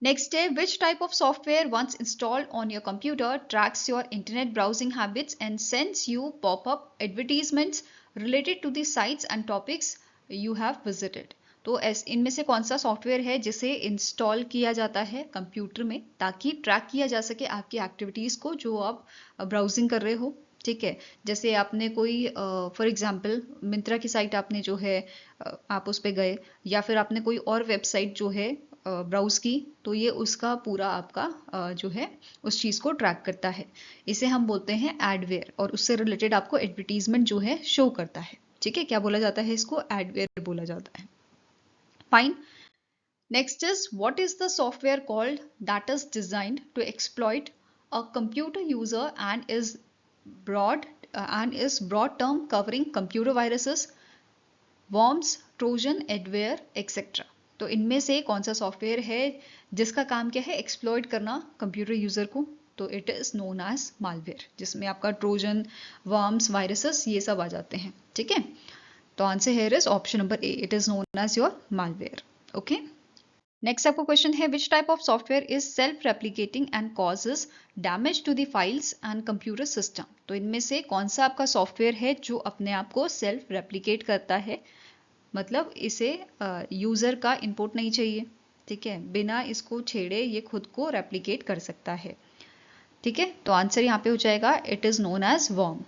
नेक्स्ट है, which type of software once installed on your computer tracks your internet browsing habits and sends you pop-up advertisements related to the sites and topics you have visited। तो इनमें से कौन सा सॉफ्टवेयर है जिसे इंस्टॉल किया जाता है कंप्यूटर में ताकि ट्रैक किया जा सके आपकी एक्टिविटीज़ को जो आप ब्राउजिंग कर रहे हो। ठीक है, जैसे आपने कोई फॉर एग्जांपल मिंत्रा की साइट आपने जो है आप उस पर गए, या फिर आपने कोई और वेबसाइट जो है ब्राउज की, तो ये उसका पूरा आपका जो है उस चीज़ को ट्रैक करता है। इसे हम बोलते हैं एडवेयर, और उससे रिलेटेड आपको एडवर्टीजमेंट जो है शो करता है। ठीक है, क्या बोला जाता है इसको, एडवेयर बोला जाता है। Fine, next is what is the software called that is designed to exploit a computer user and is broad term covering computer viruses, worms, trojan, adware, etc। तो इनमें से कौन सा सॉफ्टवेयर है जिसका काम क्या है, एक्सप्लॉइट करना कंप्यूटर यूजर को। तो it is known as malware, जिसमें आपका ट्रोजन, वर्म्स, वायरसेस ये सब आ जाते हैं। ठीक है, तो answer here is option number A, it is known as your malware. Okay, next आपका क्वेश्चन है, which type of software is self replicating and causes damage to the files and computer system. तो इनमें से कौन सा आपका सॉफ्टवेयर है जो अपने आप को सेल्फ रेप्लिकेट करता है मतलब इसे यूजर का इनपुट नहीं चाहिए, ठीक है, बिना इसको छेड़े ये खुद को रेप्लिकेट कर सकता है, ठीक है। तो आंसर यहाँ पे हो जाएगा it is known as worm.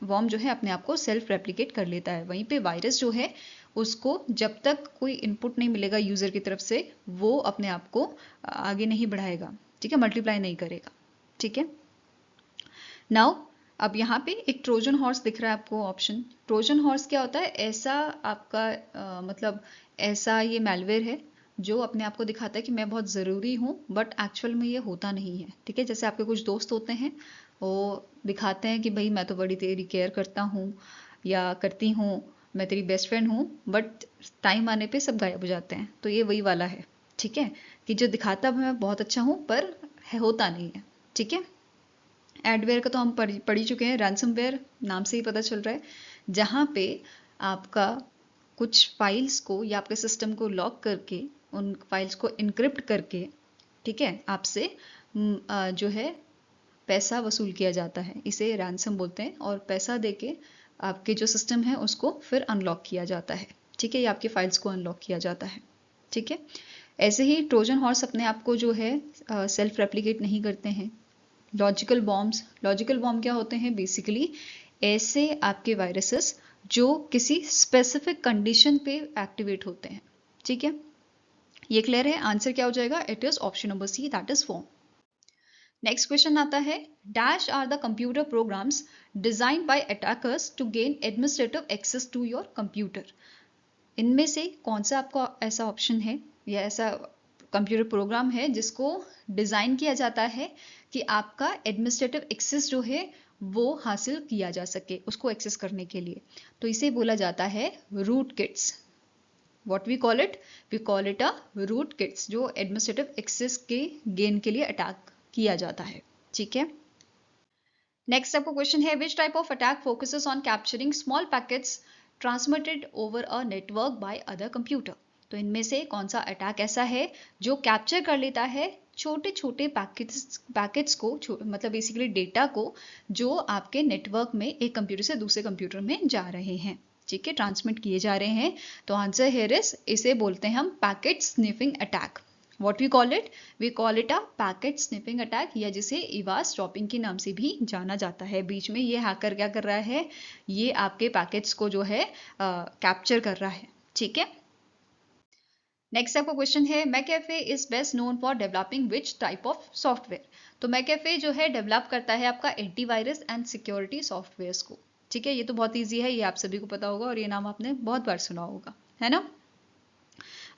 Worm जो है अपने आप को सेल्फ रेप्लिकेट कर लेता है। वहीं पे वायरस जो है उसको जब तक कोई इनपुट नहीं मिलेगा यूजर की तरफ से वो अपने आप को आगे नहीं बढ़ाएगा, ठीक है, मल्टीप्लाई नहीं करेगा, ठीक है। नाउ अब यहाँ पे एक ट्रोजन हॉर्स दिख रहा है आपको ऑप्शन। ट्रोजन हॉर्स क्या होता है? ऐसा आपका मतलब ऐसा ये मैलवेयर है जो अपने आप को दिखाता है कि मैं बहुत ज़रूरी हूँ, बट एक्चुअल में ये होता नहीं है, ठीक है। जैसे आपके कुछ दोस्त होते हैं, वो दिखाते हैं कि भाई मैं तो बड़ी तेरी केयर करता हूँ या करती हूँ, मैं तेरी बेस्ट फ्रेंड हूँ, बट टाइम आने पे सब गायब हो जाते हैं। तो ये वही वाला है, ठीक है, कि जो दिखाता है मैं बहुत अच्छा हूँ पर होता नहीं है, ठीक है। एडवेयर का तो हम पढ़ ही चुके हैं। रैंसमवेयर नाम से ही पता चल रहा है, जहाँ पे आपका कुछ फाइल्स को या आपके सिस्टम को लॉक करके उन फाइल्स को इनक्रिप्ट करके, ठीक है, आपसे जो है पैसा वसूल किया जाता है, इसे रैंसम बोलते हैं। और पैसा देके आपके जो सिस्टम है उसको फिर अनलॉक किया जाता है, ठीक है, या आपकी फाइल्स को अनलॉक किया जाता है, ठीक है। ऐसे ही ट्रोजन हॉर्स अपने आप को जो है सेल्फ रेप्लिकेट नहीं करते हैं। लॉजिकल बॉम्ब क्या होते हैं? बेसिकली ऐसे आपके वायरसेस जो किसी स्पेसिफिक कंडीशन पे एक्टिवेट होते हैं, ठीक है। ये क्लियर है? आंसर क्या हो जाएगा? It is option number C, that is form. Next question आता है, dash are the computer programs designed by attackers to gain administrative access to your computer. इनमें से कौन सा आपका ऐसा ऑप्शन है या ऐसा कंप्यूटर प्रोग्राम है जिसको डिज़ाइन किया जाता है कि आपका एडमिनिस्ट्रेटिव एक्सेस जो है वो हासिल किया जा सके उसको एक्सेस करने के लिए? तो इसे बोला जाता है root kits. What we call it? We call it a root kits, जो एडमिनिस्ट्रेटिव एक्सेस के गेन के लिए अटैक किया जाता है, ठीक है। नेक्स्ट आपका क्वेश्चन है, which type of attack focuses on capturing small packets transmitted over a network by other computer? तो इनमें से कौन सा अटैक ऐसा है जो कैप्चर कर लेता है छोटे छोटे पैकेट्स को, मतलब बेसिकली डेटा को, जो आपके नेटवर्क में एक कंप्यूटर से दूसरे कंप्यूटर में जा रहे हैं, ठीक है, ट्रांसमिट किए जा रहे हैं। तो आंसर हियर इज, इसे बोलते हैं हम packet sniffing attack. What we call it? We call it a packet sniffing attack, या जिसे इवास ड्रॉपिंग के नाम से भी जाना जाता है। बीच में ये हैकर क्या कर रहा है? ये आपके पैकेट्स को जो है कैप्चर कर रहा है, ठीक है। नेक्स्ट आपका क्वेश्चन है, McAfee is best known for developing which type of software? तो मैकैफे जो है डेवलप करता है आपका एंटीवायरस एंड सिक्योरिटी सॉफ्टवेयर्स को, ठीक है। ये तो बहुत ईजी है, ये आप सभी को पता होगा और ये नाम आपने बहुत बार सुना होगा, है ना।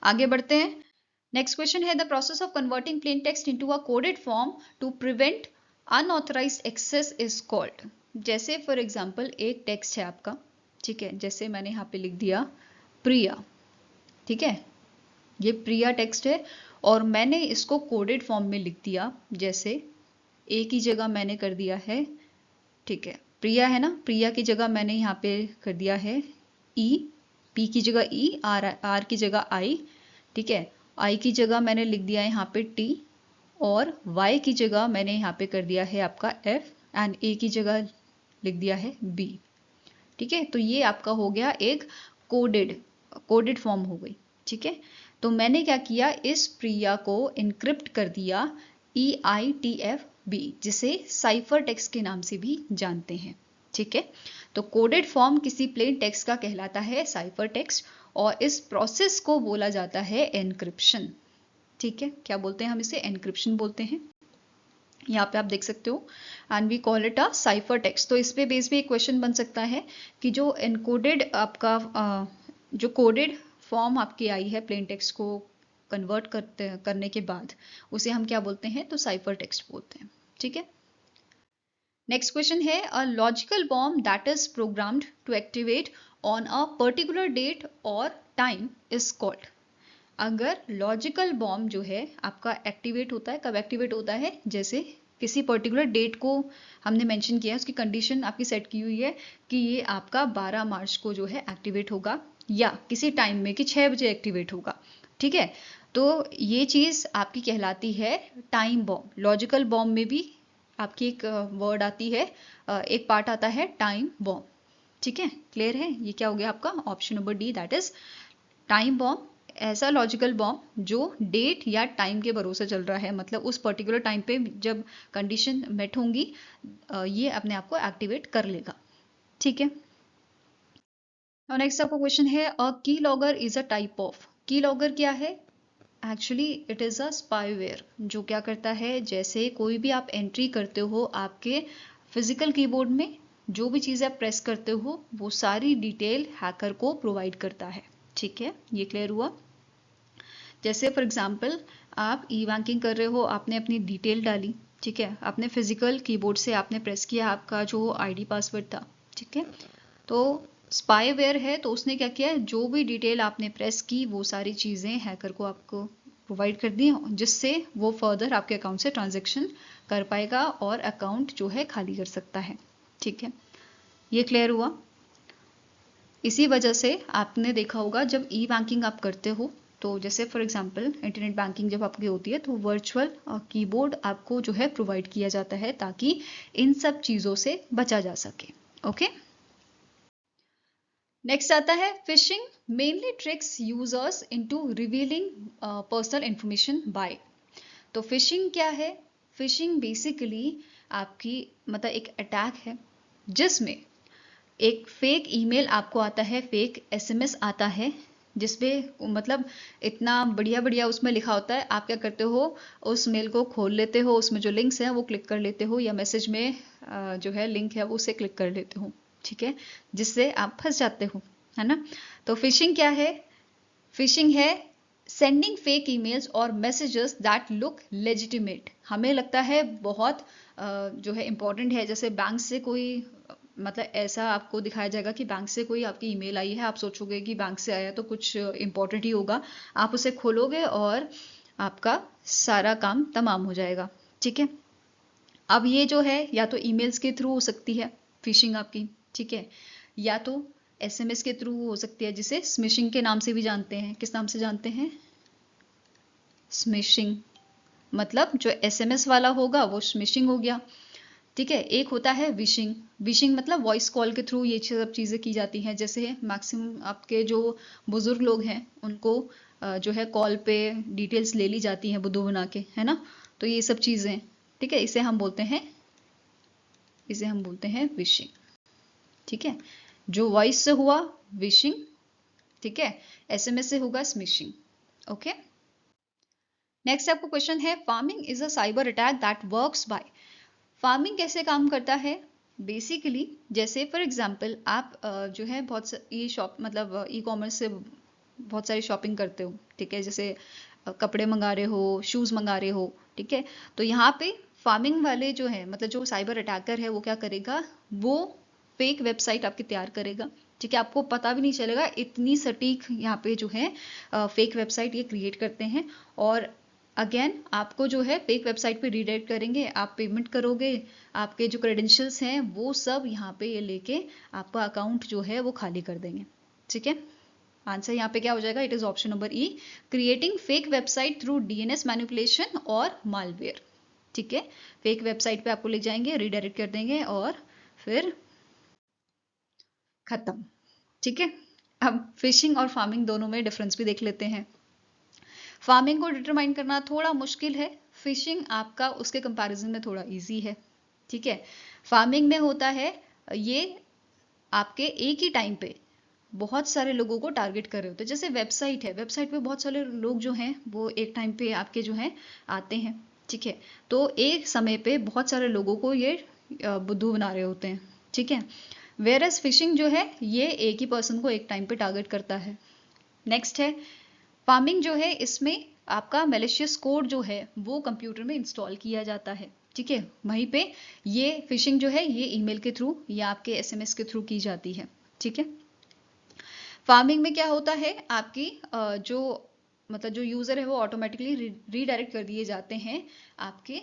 आगे बढ़ते हैं। नेक्स्ट क्वेश्चन है, the process of converting plain text into a coded form to prevent unauthorised access is called. जैसे फॉर एग्जांपल एक टेक्स्ट है आपका, ठीक है, जैसे मैंने यहाँ पे लिख दिया प्रिया, ठीक है, ये प्रिया टेक्स्ट है और मैंने इसको कोडेड फॉर्म में लिख दिया। जैसे ए की जगह मैंने कर दिया है, ठीक है, प्रिया है ना, प्रिया की जगह मैंने यहाँ पे कर दिया है ई, पी की जगह ई, आर की जगह आई, ठीक है, आई की जगह मैंने लिख दिया है यहाँ पे टी, और वाई की जगह मैंने यहाँ पे कर दिया है आपका एफ, एंड ए की जगह लिख दिया है बी, ठीक है। तो ये आपका हो गया एक कोडेड फॉर्म हो गई, ठीक है। तो मैंने क्या किया, इस प्रिया को इनक्रिप्ट कर दिया EITF-B, जिसे साइफर टेक्स्ट के नाम से भी जानते हैं, ठीक है। तो कोडेड फॉर्म किसी प्लेन टेक्स्ट का कहलाता है साइफर टेक्स्ट, और इस प्रोसेस को बोला जाता है एनक्रिप्शन, ठीक है। क्या बोलते हैं हम इसे? एनक्रिप्शन बोलते हैं। यहाँ पे आप देख सकते हो, and we call it a cipher text. तो इस पे बेस पे एक क्वेश्चन बन सकता है कि जो एनकोडेड आपका जो कोडेड फॉर्म आपकी आई है प्लेन टेक्स्ट को कन्वर्ट करने के बाद, उसे हम क्या बोलते हैं? तो साइफर टेक्स्ट बोलते हैं, ठीक है। नेक्स्ट क्वेश्चन है, a logical bomb that is programmed to activate on a particular date और टाइम इज कॉल्ड। अगर लॉजिकल बॉम्ब जो है आपका एक्टिवेट होता है, कब एक्टिवेट होता है? जैसे किसी पर्टिकुलर डेट को हमने मेंशन किया है, उसकी कंडीशन आपकी सेट की हुई है कि ये आपका 12 मार्च को जो है एक्टिवेट होगा, या किसी टाइम में कि 6 बजे एक्टिवेट होगा, ठीक है। तो ये चीज़ आपकी कहलाती है टाइम बॉम्ब। लॉजिकल बॉम्ब में भी आपकी एक वर्ड आती है, एक पार्ट आता है टाइम बॉम्ब, ठीक है, क्लियर है? ये क्या हो गया आपका option number D, that is time bomb. ऐसा लॉजिकल बॉम्ब जो डेट या टाइम के भरोसे चल रहा है, मतलब उस पर्टिकुलर टाइम पे जब कंडीशन मेट होंगी ये अपने आप को एक्टिवेट कर लेगा। ठीक है, और नेक्स्ट आपका क्वेश्चन है अ की logger is a type of. की लॉगर क्या है? Actually it is a spyware, जो क्या करता है, जैसे कोई भी आप एंट्री करते हो आपके फिजिकल कीबोर्ड में, जो भी चीज़ें आप प्रेस करते हो वो सारी डिटेल हैकर को प्रोवाइड करता है। ठीक है, ये क्लियर हुआ? जैसे फॉर एग्जांपल आप ई बैंकिंग कर रहे हो, आपने अपनी डिटेल डाली, ठीक है, आपने फिजिकल कीबोर्ड से आपने प्रेस किया आपका जो आईडी पासवर्ड था, ठीक है, तो स्पाईवेयर है तो उसने क्या किया, जो भी डिटेल आपने प्रेस की वो सारी चीज़ें हैकर को आपको प्रोवाइड कर दी, जिससे वो फर्दर आपके अकाउंट से ट्रांजैक्शन कर पाएगा और अकाउंट जो है खाली कर सकता है। ठीक है, ये क्लियर हुआ? इसी वजह से आपने देखा होगा जब ई बैंकिंग आप करते हो तो जैसे फॉर एग्जांपल इंटरनेट बैंकिंग जब आपकी होती है तो वर्चुअल कीबोर्ड आपको जो है प्रोवाइड किया जाता है ताकि इन सब चीज़ों से बचा जा सके। ओके, नेक्स्ट आता है fishing mainly tricks users into revealing personal information bye. तो फिशिंग क्या है? फिशिंग बेसिकली आपकी मतलब एक अटैक है जिसमें एक फेक ईमेल आपको आता है, फेक एसएमएस आता है, जिसपे मतलब इतना बढ़िया बढ़िया उसमें लिखा होता है। आप क्या करते हो, उस मेल को खोल लेते हो, उसमें जो लिंक्स हैं वो क्लिक कर लेते हो, या मैसेज में जो है लिंक है वो उसे क्लिक कर लेते हो। ठीक है, जिससे आप फंस जाते हो, है ना? तो फिशिंग क्या है? फिशिंग है सेंडिंग फेक ईमेल्स और मैसेजेस दैट लुक लेजिटिमेट। हमें लगता है बहुत जो है इंपॉर्टेंट है, जैसे बैंक से कोई मतलब ऐसा आपको दिखाया जाएगा कि बैंक से कोई आपकी ईमेल आई है, आप सोचोगे कि बैंक से आया तो कुछ इंपॉर्टेंट ही होगा, आप उसे खोलोगे और आपका सारा काम तमाम हो जाएगा। ठीक है, अब ये जो है या तो ईमेल्स के थ्रू हो सकती है फिशिंग आपकी, ठीक है, या तो एसएमएस के थ्रू हो सकती है, जिसे स्मिशिंग के नाम से भी जानते हैं। किस नाम से जानते हैं? स्मिशिंग। मतलब जो एसएमएस वाला होगा वो स्मिशिंग हो गया। ठीक है, एक होता है विशिंग। विशिंग मतलब वॉइस कॉल के थ्रू ये सब चीज़ें की जाती हैं, जैसे मैक्सिमम आपके जो बुजुर्ग लोग हैं उनको जो है कॉल पे डिटेल्स ले ली जाती हैं बुद्धू बना के, है ना? तो ये सब चीज़ें, ठीक है, इसे हम बोलते हैं विशिंग। ठीक है, जो वॉइस से हुआ विशिंग, ठीक है, एसएमएस से होगा स्मिशिंग। ओके, नेक्स्ट आपको क्वेश्चन है farming is a cyber attack that works by. Farming कैसे काम करता है? बेसिकली जैसे फॉर एग्जांपल आप जो है बहुत ई शॉप मतलब ई कॉमर्स से बहुत सारी शॉपिंग करते हो, ठीक है, जैसे कपड़े मंगा रहे हो, शूज़ मंगा रहे हो, ठीक है, तो यहाँ पे फार्मिंग वाले जो है मतलब जो साइबर अटैकर है वो क्या करेगा, वो फेक वेबसाइट आपकी तैयार करेगा। ठीक है, आपको पता भी नहीं चलेगा, इतनी सटीक यहाँ पे जो है फेक वेबसाइट ये क्रिएट करते हैं, और अगेन आपको जो है फेक वेबसाइट पे रीडायरेक्ट करेंगे, आप पेमेंट करोगे, आपके जो क्रेडेंशियल्स हैं वो सब यहाँ पे ये लेके आपका अकाउंट जो है वो खाली कर देंगे। ठीक है, आंसर यहाँ पे क्या हो जाएगा? It is option number E, creating fake website through DNS manipulation और मालवेयर। ठीक है, फेक वेबसाइट पे आपको ले जाएंगे, रीडायरेक्ट कर देंगे और फिर खत्म। ठीक है, अब फिशिंग और फार्मिंग दोनों में डिफरेंस भी देख लेते हैं। फार्मिंग को डिटरमाइन करना थोड़ा मुश्किल है, फिशिंग आपका उसके कंपैरिजन में थोड़ा इजी है। ठीक है, फार्मिंग में होता है ये आपके एक ही टाइम पे बहुत सारे लोगों को टारगेट कर रहे होते हैं। जैसे वेबसाइट है, वेबसाइट पे बहुत सारे लोग जो हैं वो एक टाइम पे आपके जो हैं आते हैं, ठीक है, तो एक समय पे बहुत सारे लोगों को ये बुद्धू बना रहे होते हैं। ठीक है, वेयर एज फिशिंग जो है ये एक ही पर्सन को एक टाइम पे टारगेट करता है। नेक्स्ट है फार्मिंग जो है, इसमें आपका मैलिशियस कोड जो है वो कंप्यूटर में इंस्टॉल किया जाता है। ठीक है, वहीं पे ये फिशिंग जो है ये ईमेल के थ्रू या आपके एसएमएस के थ्रू की जाती है। ठीक है, फार्मिंग में क्या होता है, आपकी जो मतलब जो यूज़र है वो ऑटोमेटिकली रीडायरेक्ट कर दिए जाते हैं आपके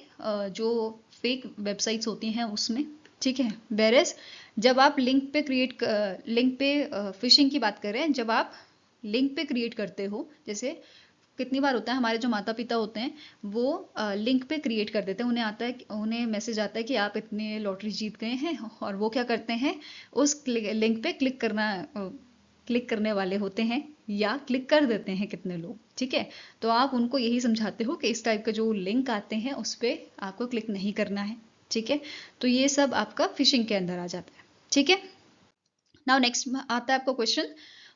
जो फेक वेबसाइट्स होती हैं उसमें। ठीक है, वेरेस जब आप लिंक पे फिशिंग की बात करें, जब आप लिंक पे क्रिएट करते हो, जैसे कितनी बार होता है, हमारे जो माता पिता होते हैं वो लिंक पे क्रिएट कर देते हैं, उन्हें आता है, उन्हें मैसेज आता है कि आप इतने लॉटरी जीत गए हैं, और वो क्या करते हैं, उस लिंक पे क्लिक करने वाले होते हैं या क्लिक कर देते हैं कितने लोग, ठीक है। तो आप उनको यही समझाते हो कि इस टाइप का जो लिंक आते हैं उस पर आपको क्लिक नहीं करना है, ठीक है। तो ये सब आपका फिशिंग के अंदर आ जाता है, ठीक है। नाउ नेक्स्ट आता है आपका question,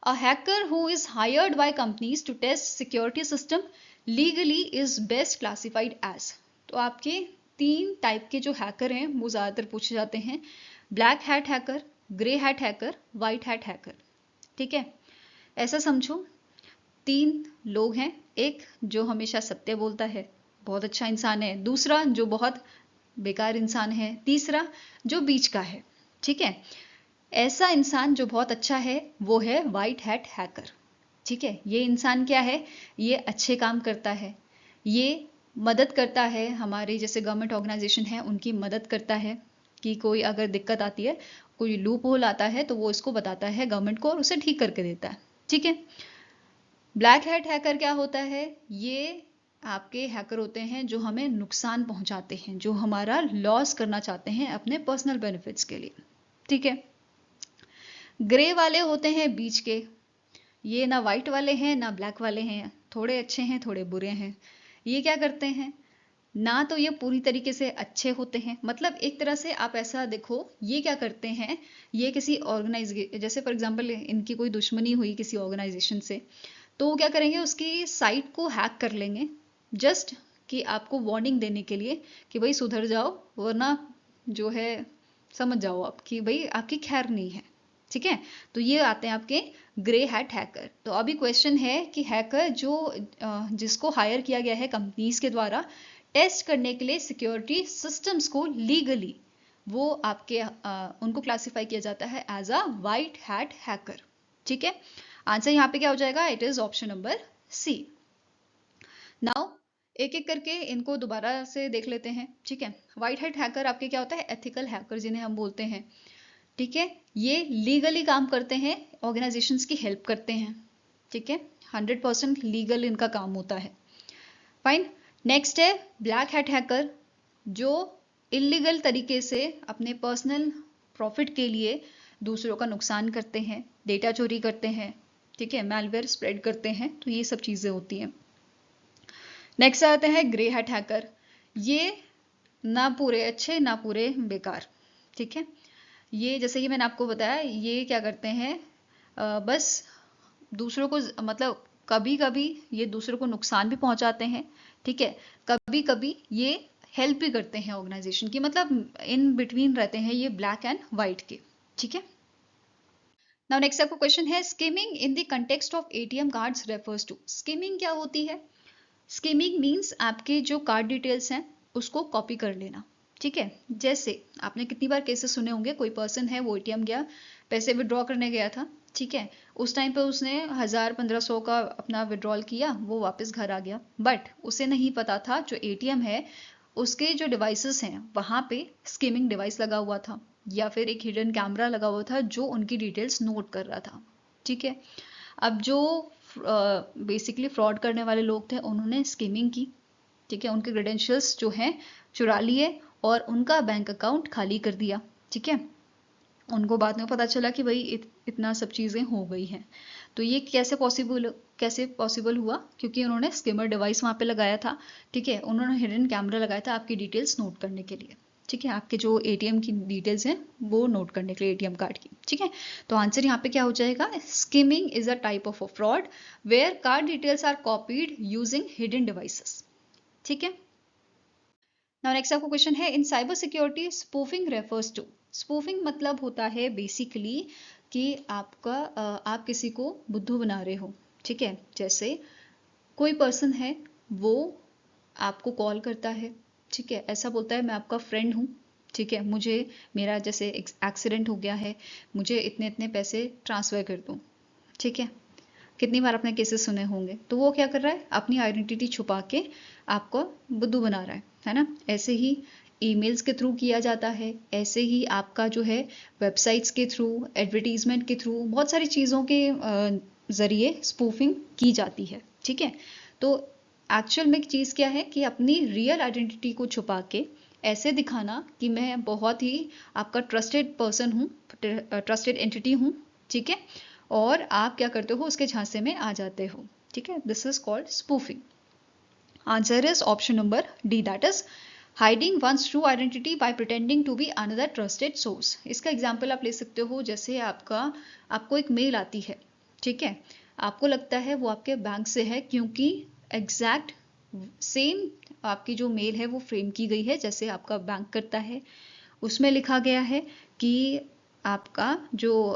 a hacker who is hired by companies to test security system legally is best classified as. तो आपके 3 टाइप के जो हैकर हैं वो ज़्यादातर पूछे जाते हैं, black hat hacker, grey hat hacker, white hat hacker, ठीक है। ऐसा समझो 3 लोग हैं, एक जो हमेशा सत्य बोलता है, बहुत अच्छा इंसान है, दूसरा जो बहुत बेकार इंसान है, तीसरा जो बीच का है, ठीक है। ऐसा इंसान जो बहुत अच्छा है वो है वाइट हैट हैकर, ठीक है। ये इंसान क्या है, ये अच्छे काम करता है, ये मदद करता है, हमारे जैसे गवर्नमेंट ऑर्गेनाइजेशन है उनकी मदद करता है कि कोई अगर दिक्कत आती है, कोई लूप होल आता है तो वो इसको बताता है गवर्नमेंट को और उसे ठीक करके देता है, ठीक है। ब्लैक हैट हैकर क्या होता है, ये आपके हैकर होते हैं जो हमें नुकसान पहुंचाते हैं, जो हमारा लॉस करना चाहते हैं अपने पर्सनल बेनिफिट्स के लिए, ठीक है। ग्रे वाले होते हैं बीच के, ये ना वाइट वाले हैं ना ब्लैक वाले हैं, थोड़े अच्छे हैं थोड़े बुरे हैं। ये क्या करते हैं, ना तो ये पूरी तरीके से अच्छे होते हैं, मतलब एक तरह से आप ऐसा देखो, ये क्या करते हैं, ये किसी ऑर्गेनाइज, जैसे फॉर एग्जांपल इनकी कोई दुश्मनी हुई किसी ऑर्गेनाइजेशन से, तो वो क्या करेंगे, उसकी साइट को हैक कर लेंगे, जस्ट कि आपको वार्निंग देने के लिए कि भाई सुधर जाओ, वरना जो है समझ जाओ आप कि भाई आपकी खैर नहीं है, ठीक है। तो ये आते हैं आपके ग्रे हैट हैकर। तो अभी क्वेश्चन है कि हैकर जो जिसको हायर किया गया है कंपनीज के द्वारा टेस्ट करने के लिए सिक्योरिटी सिस्टम्स को लीगली, वो आपके उनको क्लासिफाई किया जाता है as a white hat hacker, ठीक है। आंसर यहाँ पे क्या हो जाएगा, it is option number C. Now एक एक करके इनको दोबारा से देख लेते हैं, ठीक है। व्हाइट हैट हैकर आपके क्या होता है, एथिकल हैकर जिन्हें हम बोलते हैं, ठीक है। ये लीगली काम करते हैं, ऑर्गेनाइजेशंस की हेल्प करते हैं, ठीक है। 100% लीगल इनका काम होता है, फाइन। नेक्स्ट है ब्लैक हैट हैकर, जो इलीगल तरीके से अपने पर्सनल प्रॉफिट के लिए दूसरों का नुकसान करते हैं, डेटा चोरी करते हैं, ठीक है, मैलवेयर स्प्रेड करते हैं, तो ये सब चीज़ें होती हैं। नेक्स्ट आते हैं ग्रे हैट हैकर, ये ना पूरे अच्छे ना पूरे बेकार, ठीक है। ये जैसे कि मैंने आपको बताया, ये क्या करते हैं, बस दूसरों को मतलब कभी कभी ये दूसरों को नुकसान भी पहुंचाते हैं, ठीक है, कभी कभी ये हेल्प भी करते हैं ऑर्गेनाइजेशन की, मतलब इन बिटवीन रहते हैं ये ब्लैक एंड वाइट के, ठीक है। नाउ नेक्स्ट आपका क्वेश्चन है, skimming in the context of ATM cards refers to. Skimming क्या होती है, स्किमिंग मीन्स आपके जो कार्ड डिटेल्स हैं उसको कॉपी कर लेना, ठीक है। जैसे आपने कितनी बार केसेस सुने होंगे, कोई पर्सन है वो एटीएम गया, पैसे विड्रॉ करने गया था, ठीक है, उस टाइम पे उसने 1000-1500 का अपना विड्रॉल किया, वो वापस घर आ गया, बट उसे नहीं पता था जो एटीएम है उसके जो डिवाइसेस हैं वहां पे स्किमिंग डिवाइस लगा हुआ था, या फिर एक हिडन कैमरा लगा हुआ था जो उनकी डिटेल्स नोट कर रहा था, ठीक है। अब जो बेसिकली फ्रॉड करने वाले लोग थे उन्होंने स्किमिंग की, ठीक है, उनके क्रेडेंशियल्स जो हैं चुरा लिए और उनका बैंक अकाउंट खाली कर दिया, ठीक है। उनको बाद में पता चला कि भाई इतना सब चीज़ें हो गई हैं। तो ये कैसे पॉसिबल हुआ, क्योंकि उन्होंने स्किमर डिवाइस वहाँ पे लगाया था, ठीक है, उन्होंने हिडन कैमरा लगाया था आपकी डिटेल्स नोट करने के लिए, ठीक है, आपके जो एटीएम की डिटेल्स हैं वो नोट करने के लिए एटीएम कार्ड की, ठीक है। तो आंसर यहाँ पे क्या हो जाएगा, skimming is a type of a fraud where card details are copied using hidden devices, ठीक है। नाउ नेक्स्ट आपको क्वेश्चन है, in cyber security spoofing refers to. Spoofing मतलब होता है बेसिकली कि आप किसी को बुद्धू बना रहे हो, ठीक है। जैसे कोई पर्सन है वो आपको कॉल करता है, ठीक है, ऐसा बोलता है मैं आपका फ्रेंड हूँ, ठीक है, मुझे मेरा जैसे एक्सीडेंट हो गया है, मुझे इतने इतने पैसे ट्रांसफ़र कर दो, ठीक है। कितनी बार आपने केसेस सुने होंगे। तो वो क्या कर रहा है, अपनी आइडेंटिटी छुपा के आपको बुद्धू बना रहा है ना। ऐसे ही ईमेल्स के थ्रू किया जाता है, ऐसे ही आपका जो है वेबसाइट्स के थ्रू, एडवर्टीजमेंट के थ्रू, बहुत सारी चीज़ों के ज़रिए स्पूफिंग की जाती है, ठीक है। तो एक्चुअल में चीज़ क्या है कि अपनी रियल आइडेंटिटी को छुपा के ऐसे दिखाना कि मैं बहुत ही आपका ट्रस्टेड पर्सन हूँ, ट्रस्टेड एंटिटी हूँ, ठीक है, और आप क्या करते हो उसके झांसे में आ जाते हो, ठीक है। This is called spoofing. Answer is option number D, that is hiding one's true identity by pretending to be another trusted source. इसका एग्जाम्पल आप ले सकते हो, जैसे आपको एक मेल आती है, ठीक है, आपको लगता है वो आपके बैंक से है क्योंकि एग्जैक्ट सेम आपकी जो मेल है वो फ्रेम की गई है जैसे आपका बैंक करता है। उसमें लिखा गया है कि आपका जो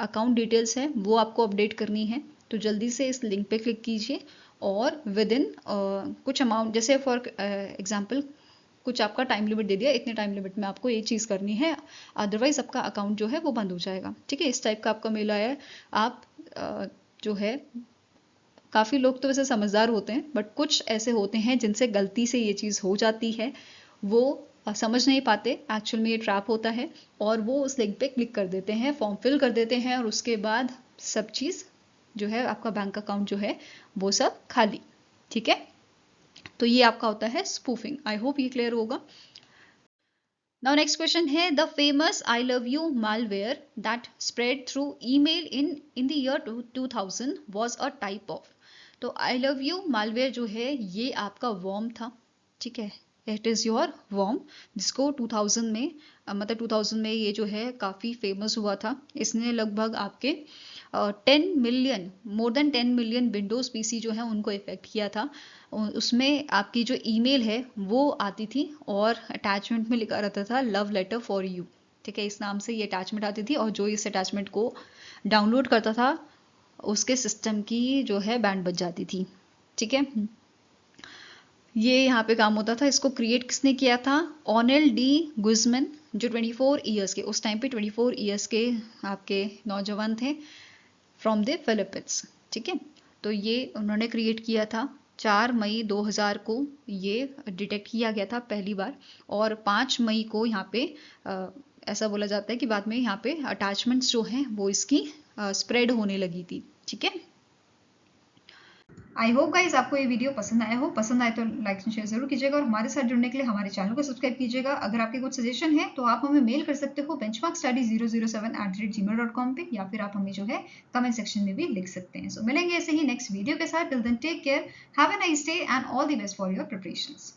अकाउंट डिटेल्स है वो आपको अपडेट करनी है, तो जल्दी से इस लिंक पे क्लिक कीजिए और विद इन कुछ अमाउंट, जैसे फॉर एग्जांपल कुछ आपका टाइम लिमिट दे दिया, इतने टाइम लिमिट में आपको ये चीज़ करनी है, अदरवाइज आपका अकाउंट जो है वो बंद हो जाएगा, ठीक है। इस टाइप का आपका मेल आया है। आप जो है, काफ़ी लोग तो वैसे समझदार होते हैं, बट कुछ ऐसे होते हैं जिनसे गलती से ये चीज़ हो जाती है, वो समझ नहीं पाते एक्चुअल में ये ट्रैप होता है, और वो उस लिंक पे क्लिक कर देते हैं, फॉर्म फिल कर देते हैं, और उसके बाद सब चीज़ जो है, आपका बैंक अकाउंट जो है वो सब खाली, ठीक है। तो ये आपका होता है स्पूफिंग। आई होप ये क्लियर होगा। नाउ नेक्स्ट क्वेश्चन है, the famous I love you malware that spread through email in the year 2000 was a type of. तो आई लव यू malware जो है ये आपका वर्म था, ठीक है, इट इज़ योर वर्म, जिसको 2000 में मतलब 2000 में ये जो है काफ़ी फेमस हुआ था। इसने लगभग आपके 10 million, more than 10 million Windows PC जो है उनको इफेक्ट किया था। उसमें आपकी जो ईमेल है वो आती थी और अटैचमेंट में लिखा रहता था लव लेटर फॉर यू, ठीक है, इस नाम से ये अटैचमेंट आती थी, और जो इस अटैचमेंट को डाउनलोड करता था उसके सिस्टम की जो है बैंड बज जाती थी, ठीक है। ये यहाँ पे काम होता था। इसको क्रिएट किसने किया था? ऑनेल डी गुजमैन, जो 24 ईयर्स के, उस टाइम पे 24 ईयर्स के आपके नौजवान थे फ्रॉम द फिलिपींस, ठीक है। तो ये उन्होंने क्रिएट किया था 4 मई 2000 को, ये डिटेक्ट किया गया था पहली बार, और 5 मई को यहाँ पे ऐसा बोला जाता है कि बाद में यहाँ पे अटैचमेंट्स जो हैं वो इसकी स्प्रेड होने लगी थी, ठीक है। आई होप गाइज आपको ये वीडियो पसंद आया हो। पसंद आए तो लाइक एंड शेयर जरूर कीजिएगा, और हमारे साथ जुड़ने के लिए हमारे चैनल को सब्सक्राइब कीजिएगा। अगर आपके कुछ सजेशन है तो आप हमें मेल कर सकते हो benchmarkstudy007@gmail.com पे, या फिर आप हमें जो है कमेंट सेक्शन में भी लिख सकते हैं। सो मिलेंगे ऐसे ही नेक्स्ट वीडियो के साथ। Till then take care, have a nice day and all the best for your preparations.